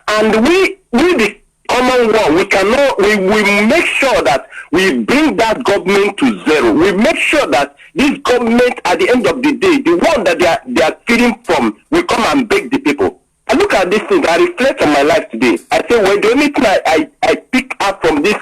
And we the Commonwealth, we make sure that we bring that government to zero. We make sure that this government, at the end of the day, the one that they are feeding from, will come and beg the people. I look at this thing, I reflect on my life today. I say, well, the only thing I pick up from this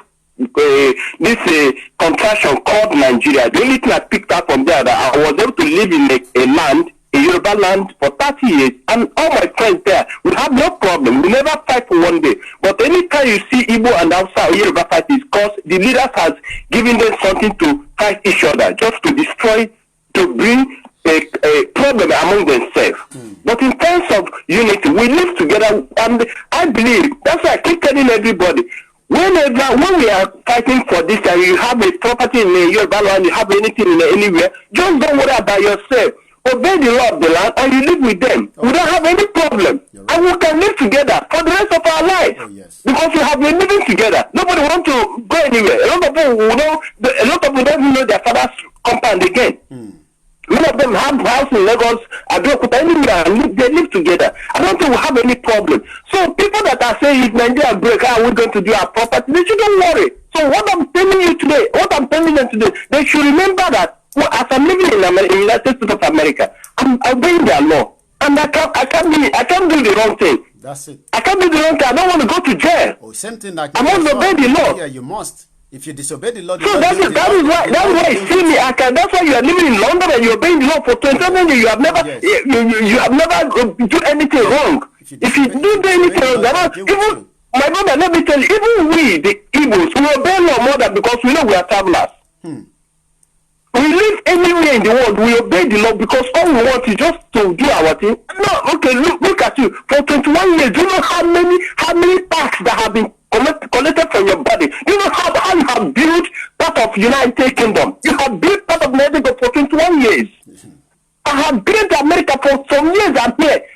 contraction called Nigeria, the only thing I picked up from there, that I was able to live in a land, a Yoruba land, for 30 years, and all my friends there, we have no problem. We never fight for one day. But anytime you see Igbo and Hausa or Yoruba fight, is because the leaders has given them something to fight each other, just to destroy, to bring a problem among themselves. But in terms of unity, we live together, and I believe, that's why I keep telling everybody, when we are fighting for this and you have a property in a Yoruba land, you have anything in anywhere, just don't worry about yourself. Obey the law of the land and you live with them. We don't have any problem. And we can live together for the rest of our life. Because we have been living together. Nobody wants to go anywhere. A lot of people don't even know their father's compound again. Many of them have house in Lagos, anywhere, and they live together. I don't think we have any problem. So people that are saying if Nigeria break, how are we going to do our property? They shouldn't worry. So what I'm telling you today, they should remember that as I'm living in the United States of America, I'm obeying their law. And I can't do the wrong thing. That's it. I can't do the wrong thing. I don't want to go to jail. Oh, same thing like I must obey the law. Yeah, you must. If you disobey the law, so that is why you see me. That's why you are living in London and you're obeying the law for 27 years. You have never you have never do anything wrong. If you do anything wrong, even my brother, let me tell you, even we the Igbos, we obey law more than because we know we are travelers. We live anywhere in the world, we obey the law because all we want is just to do our thing. No, okay, look at you. For 21 years, do you know how many tax that have been collected from your body? Do you know how you have built part of United Kingdom? You have built part of America for 21 years. I have built America for some years.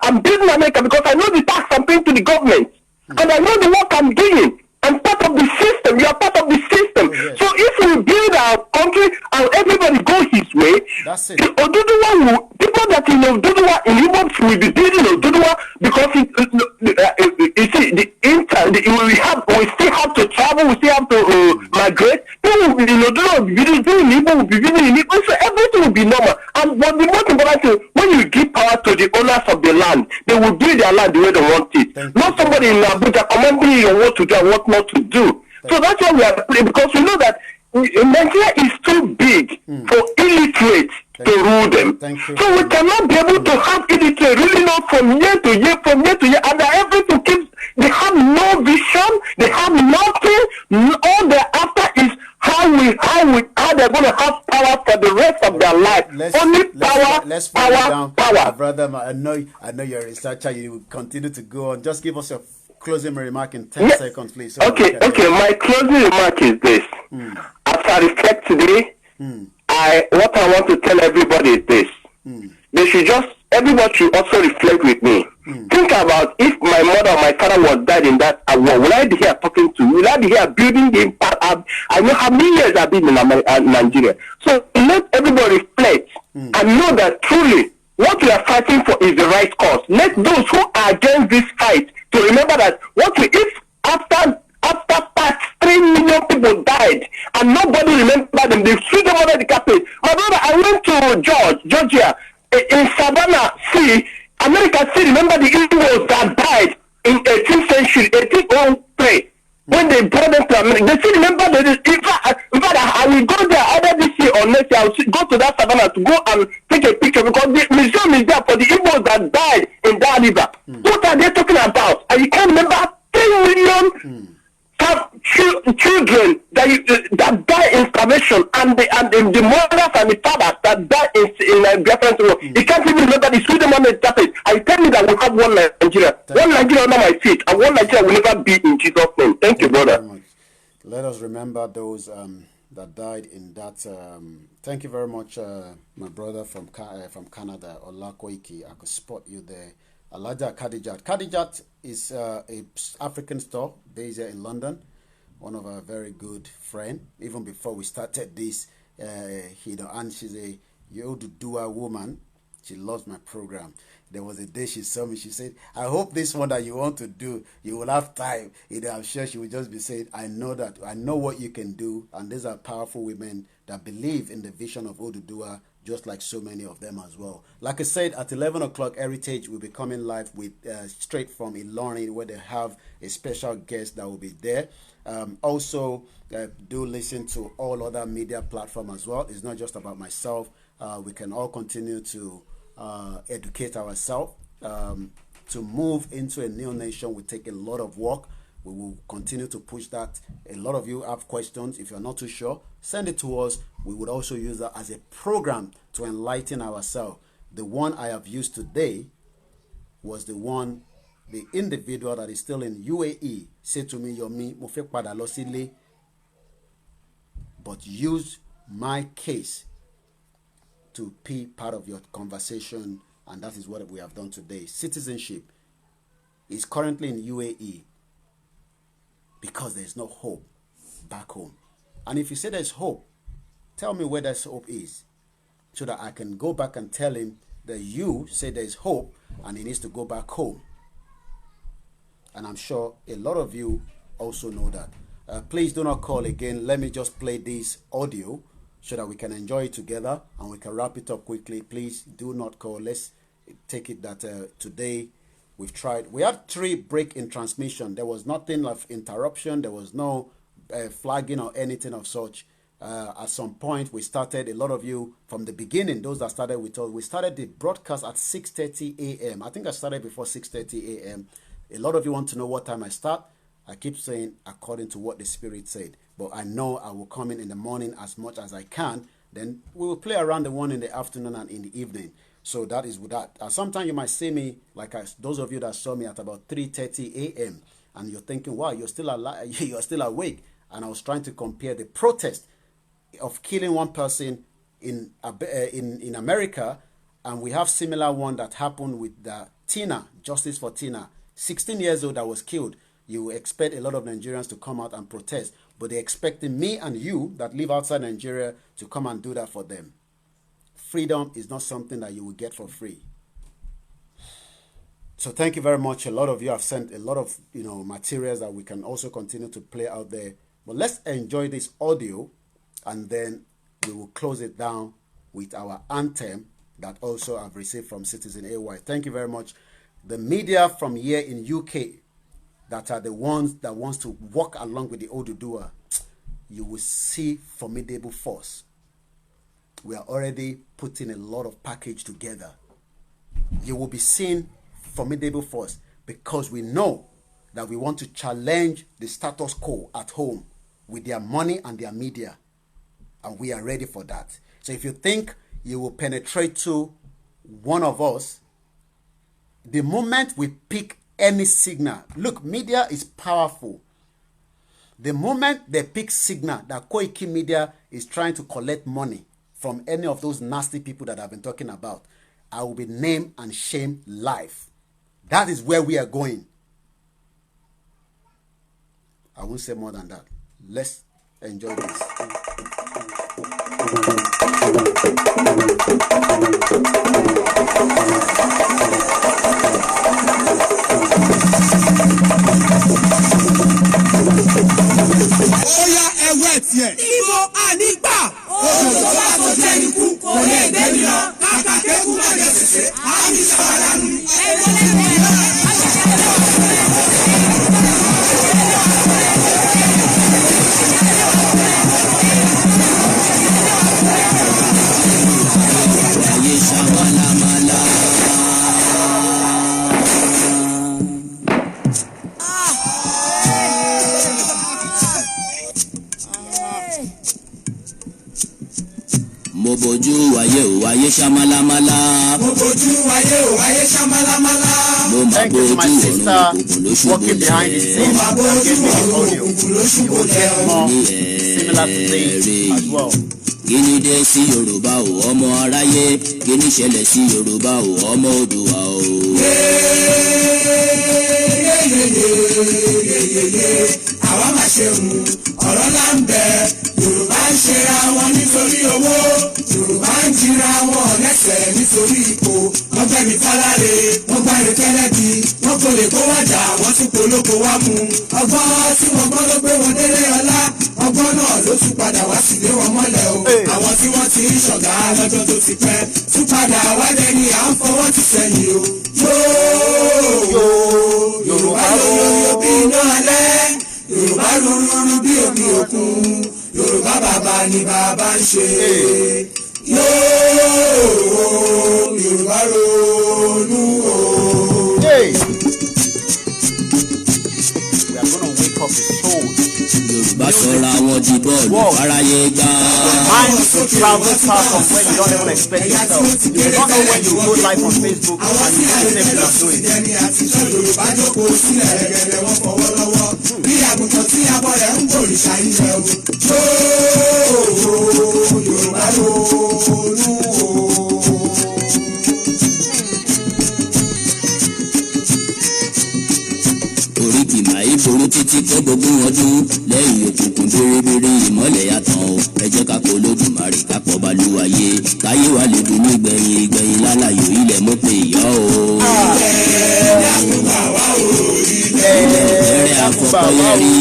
I'm building America because I know the tax I'm paying to the government. And I know the work I'm doing. I'm part of the system. You are part of the system. So if we build our country and everybody go his way, that's it. ODUDUWA people that in ODUDUWA in Europe will be building ODUDUWA because you see we still have to travel, we still have to migrate. People will be in ODUDUWA will be building Igbo, will be building in Igbo, so everything will be normal. And but the most important thing, when you give power to the owners of the land, they will build their land the way they want it. Not somebody in Abuja commanding you what to do and what not to do. So that's why we are playing, because we know that Nigeria is too big for illiterate to rule them. So we cannot be able to have illiterate ruling us from year to year, and everything keeps. They have no vision. They have nothing. All they're after is how they're going to have power for the rest of their life. Only power. Brother, I know you're a researcher. You will continue to go on. Just give us your closing remark in 10 seconds, please. So okay. My closing remark is this. As I reflect today, what I want to tell everybody is this. They should everybody should also reflect with me. Think about if my mother or my father was died in that war, will I be here talking to you? Will I be here building the impact? I know how many years I've been in Nigeria. So let everybody reflect and know that truly what we are fighting for is the right cause. Let those who are against this fight to remember that if after 3 million people died carpet, and nobody remember them. They threw them under the carpet. My brother, I went to Georgia, in Savannah. See, America still remember the Igbos that died in 18th century, 1803. When they brought them to America, they still remember that. In fact, I will go there either this year or next year. I will go to that Savannah to go and take a picture, because the museum is there for the Igbos that died in that river. What are they talking about? And you can't remember 10 million children that die in starvation, and the mothers and the fathers that die in Biafran war. You can't even remember the Sweden one that happened. I tell you that we have one Nigeria. One Nigeria under my feet, and one Nigeria will never be in Jesus' name. Thank you, brother. Let us remember those that died in that. Thank you very much, my brother from Canada, Ola Koiki. I could spot you there. Alaja Khadijat. Khadijat is a African store based here in London. One of our very good friend. Even before we started this, and she's a ODUDUWA woman. She loves my program. There was a day she saw me. She said, "I hope this one that you want to do, you will have time." I'm sure she will just be saying, "I know that. I know what you can do." And these are powerful women that believe in the vision of ODUDUWA, just like so many of them as well. Like I said, at 11 o'clock, Heritage will be coming live with straight from Ilorin, where they have a special guest that will be there. Also, do listen to all other media platforms as well. It's not just about myself. We can all continue to educate ourselves. To move into a new nation will take a lot of work. We will continue to push that. A lot of you have questions. If you're not too sure, send it to us. We would also use that as a program to enlighten ourselves. The one I have used today was the individual that is still in UAE said to me, "Yomi, mo fẹ́ padà lọ sílé, but use my case to be part of your conversation," and that is what we have done today. Citizenship is currently in UAE because there is no hope back home. And if you say there's hope, tell me where that hope is, so that I can go back and tell him that you say there's hope and he needs to go back home. And I'm sure a lot of you also know that. Please do not call again. Let me just play this audio so that we can enjoy it together and we can wrap it up quickly. Please do not call. Let's take it that today we've tried. We had 3 break in transmission. There was nothing of interruption. There was no flagging or anything of such. At some point, we started, a lot of you from the beginning, those that started with us, we started the broadcast at 6:30 a.m. I think I started before 6:30 a.m. A lot of you want to know what time I start. I keep saying according to what the Spirit said. But I know I will come in the morning as much as I can. Then we will play around the one in the afternoon and in the evening. So that is with that. Sometimes you might see me, like those of you that saw me at about 3:30 a.m. and you're thinking, wow, you're still alive, you're still awake. And I was trying to compare the protest of killing one person in America, and we have similar one that happened with the Tina, Justice for Tina, 16 years old, that was killed. You expect a lot of Nigerians to come out and protest, but they're expecting me and you that live outside Nigeria to come and do that for them. Freedom is not something that you will get for free. So thank you very much. A lot of you have sent a lot of materials that we can also continue to play out there. But let's enjoy this audio, and then we will close it down with our anthem that also I've received from Citizen AY. Thank you very much. The media from here in UK that are the ones that wants to walk along with the ODUDUWA, you will see formidable force. We are already putting a lot of package together. You will be seeing formidable force because we know that we want to challenge the status quo at home with their money and their media. And we are ready for that. So if you think you will penetrate to one of us, the moment we pick any signal, look, media is powerful. The moment they pick signal that KOIKIMEDIA is trying to collect money from any of those nasty people that I've been talking about, I will be named and shamed live. That is where we are going. I won't say more than that. Let's enjoy this. Oya ẹwẹ́ tiẹ̀. ayé ṣamalamala. Mo bójú ayé o ayé ṣamalamala. Mo máa bójú ọ̀run òkùnkùn ló ṣubú lẹ̀. Mo máa bójú ọ̀run òkùnkùn ló ṣubú lẹ̀. Kí ni dé sí Yorùbá o ọmọ aráyé? Kí ni ṣẹlẹ̀ sí Yorùbá o ọmọ Oòduà o? Àwa máa ṣe ọ̀rọ̀ là ń bẹ. Yorùbá ń ṣera wọn nítorí owó. Yorùbá ń jìra wọn lẹ́sẹ̀ nítorí ipò. Wọ́n gbẹ́ mi fáláre, wọ́n gbá mi kẹ́lẹ́bí. Wọ́n kò lè kó wájà, wọ́n tún polówó wá mú. Ọgbọ́n tí wọ́n gbọ́ ló gbé wọn délé ọlá. Ọgbọ́n náà ló tún padà wá sílé wọn mọ́lẹ̀ o. Àwọn tí wọ́n ti ń ṣọ̀gá lọ́jọ́ tó ti pẹ́. Tún padà wálé ni à ń fọwọ́ ti sẹ́yìn o. Yorùbá lóyún bí iná alẹ́. Yorùbá rúrúrú bí omi òkun. Yorùbá bàbá ni bàbá ń ṣe. Yorùbá ronú o. We are gonna wake up the soul. Yorùbá sọra wọn di bọ́ọ̀lù fáráyé gbá. Mind to travel far from where you don't even expect yourself. You don't know when you go live on Facebook and you see the same thing doing. Yorùbá jókòó sílẹ̀ rẹ̀gẹ̀dẹ̀ wọn fọwọ́ lọ́wọ́. Bí àgùntàn tí abọ́ rẹ̀ ń gbòrìṣà ilẹ̀ o. Yorùbá ronú o. Oríkì màá ìforú títí kó gbogbo ọdún lẹ́yìn òkùnkùn bèrèbèrè ìmọ́lẹ̀ yàtọ̀ o. Ẹ jẹ́ ká kó Olódùmarè ká pọ̀ balùwàyè káyé wa lè dùn ní gbẹ̀yìn ìgbẹ̀yìn lálàyò ilẹ̀ mọ́ pé ìyá o. Ilẹ̀ àkùbà wá o ilẹ̀ àfọ̀kọ́yẹrí.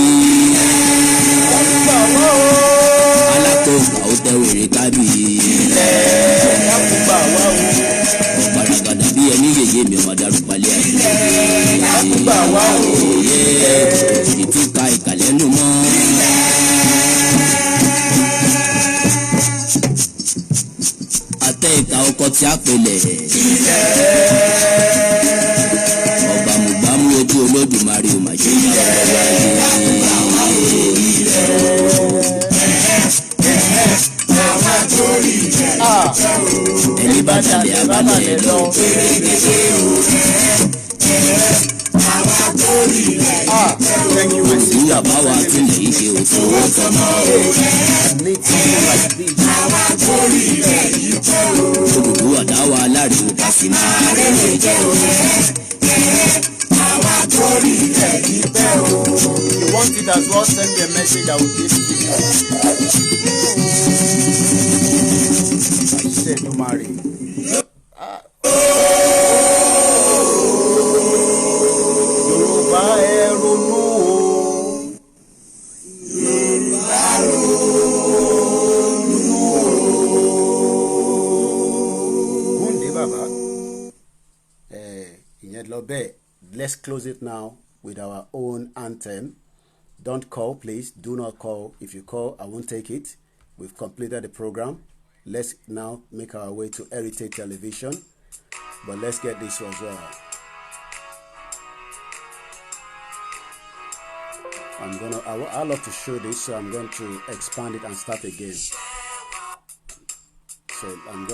Alákòóbá ó tẹ́wèrè kábì. Ilẹ̀ àkùbà wá o. Ọ̀pàràgàdà bí ẹni yèyé mi ọmọ darúgbálẹ̀ ayé. Àkùbà wá o. Ìtúka ìkàlẹ́ nù mọ́. Àtẹ ìka ọkọ tí a pèlè. Ọ̀gbàmùgbàmù ojú Olódùmarè ò máa ṣe é yá ẹni bá dalẹ̀ abalẹ̀ lọ. Thank you, my sister. Ìyá bá wa tilẹ̀ yìí ṣe òfò tọmọ. Òdùdúwà dá wa láriwo ká sì máa rere jẹ́ o. If you want it as well, send me a message. I will give it to you. I said no marry. Yorùbá ẹ ronú o. Yorùbá ronú o. Gúndé bàbá. Ìyẹn lọ bẹ́ẹ̀. Let's close it now with our own anthem. Don't call, please. Do not call. If you call, I won't take it. We've completed the program. Let's now make our way to Heritage Television. But let's get this as well. I love to show this, so I'm going to expand it and start again. So I'm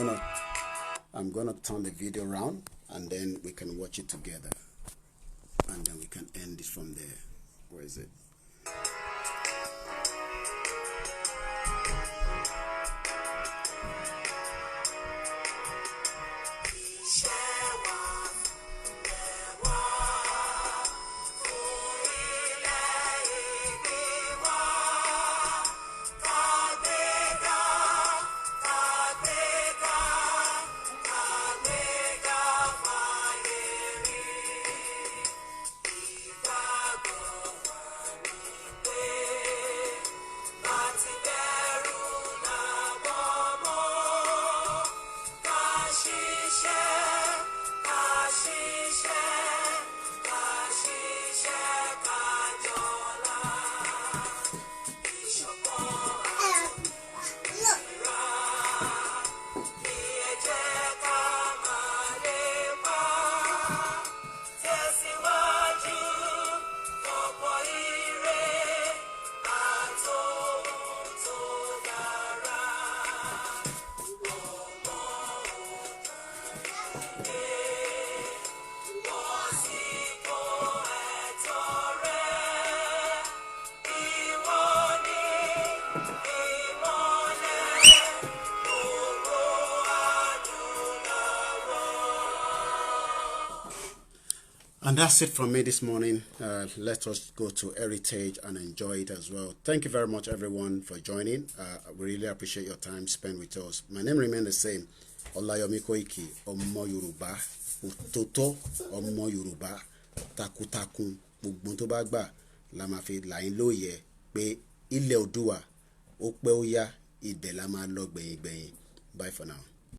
gonna turn the video around and then we can watch it together. And then we can end it from there. Where is it? And that's it from me this morning. Let us go to Heritage and enjoy it as well. Thank you very much, everyone, for joining. We really appreciate your time spent with us. My name remains the same. Olayomi Koiki, Ọmọ Yorùbá, Òtótó, Ọmọ Yorùbá, takuntakun, gbogbo tó bá gbà la máa fi là yín lóye pé ilẹ̀ Oòduà ó pẹ́ ó yá, ibẹ̀ la máa lọ gbẹ̀yìn gbẹ̀yìn. Bye for now.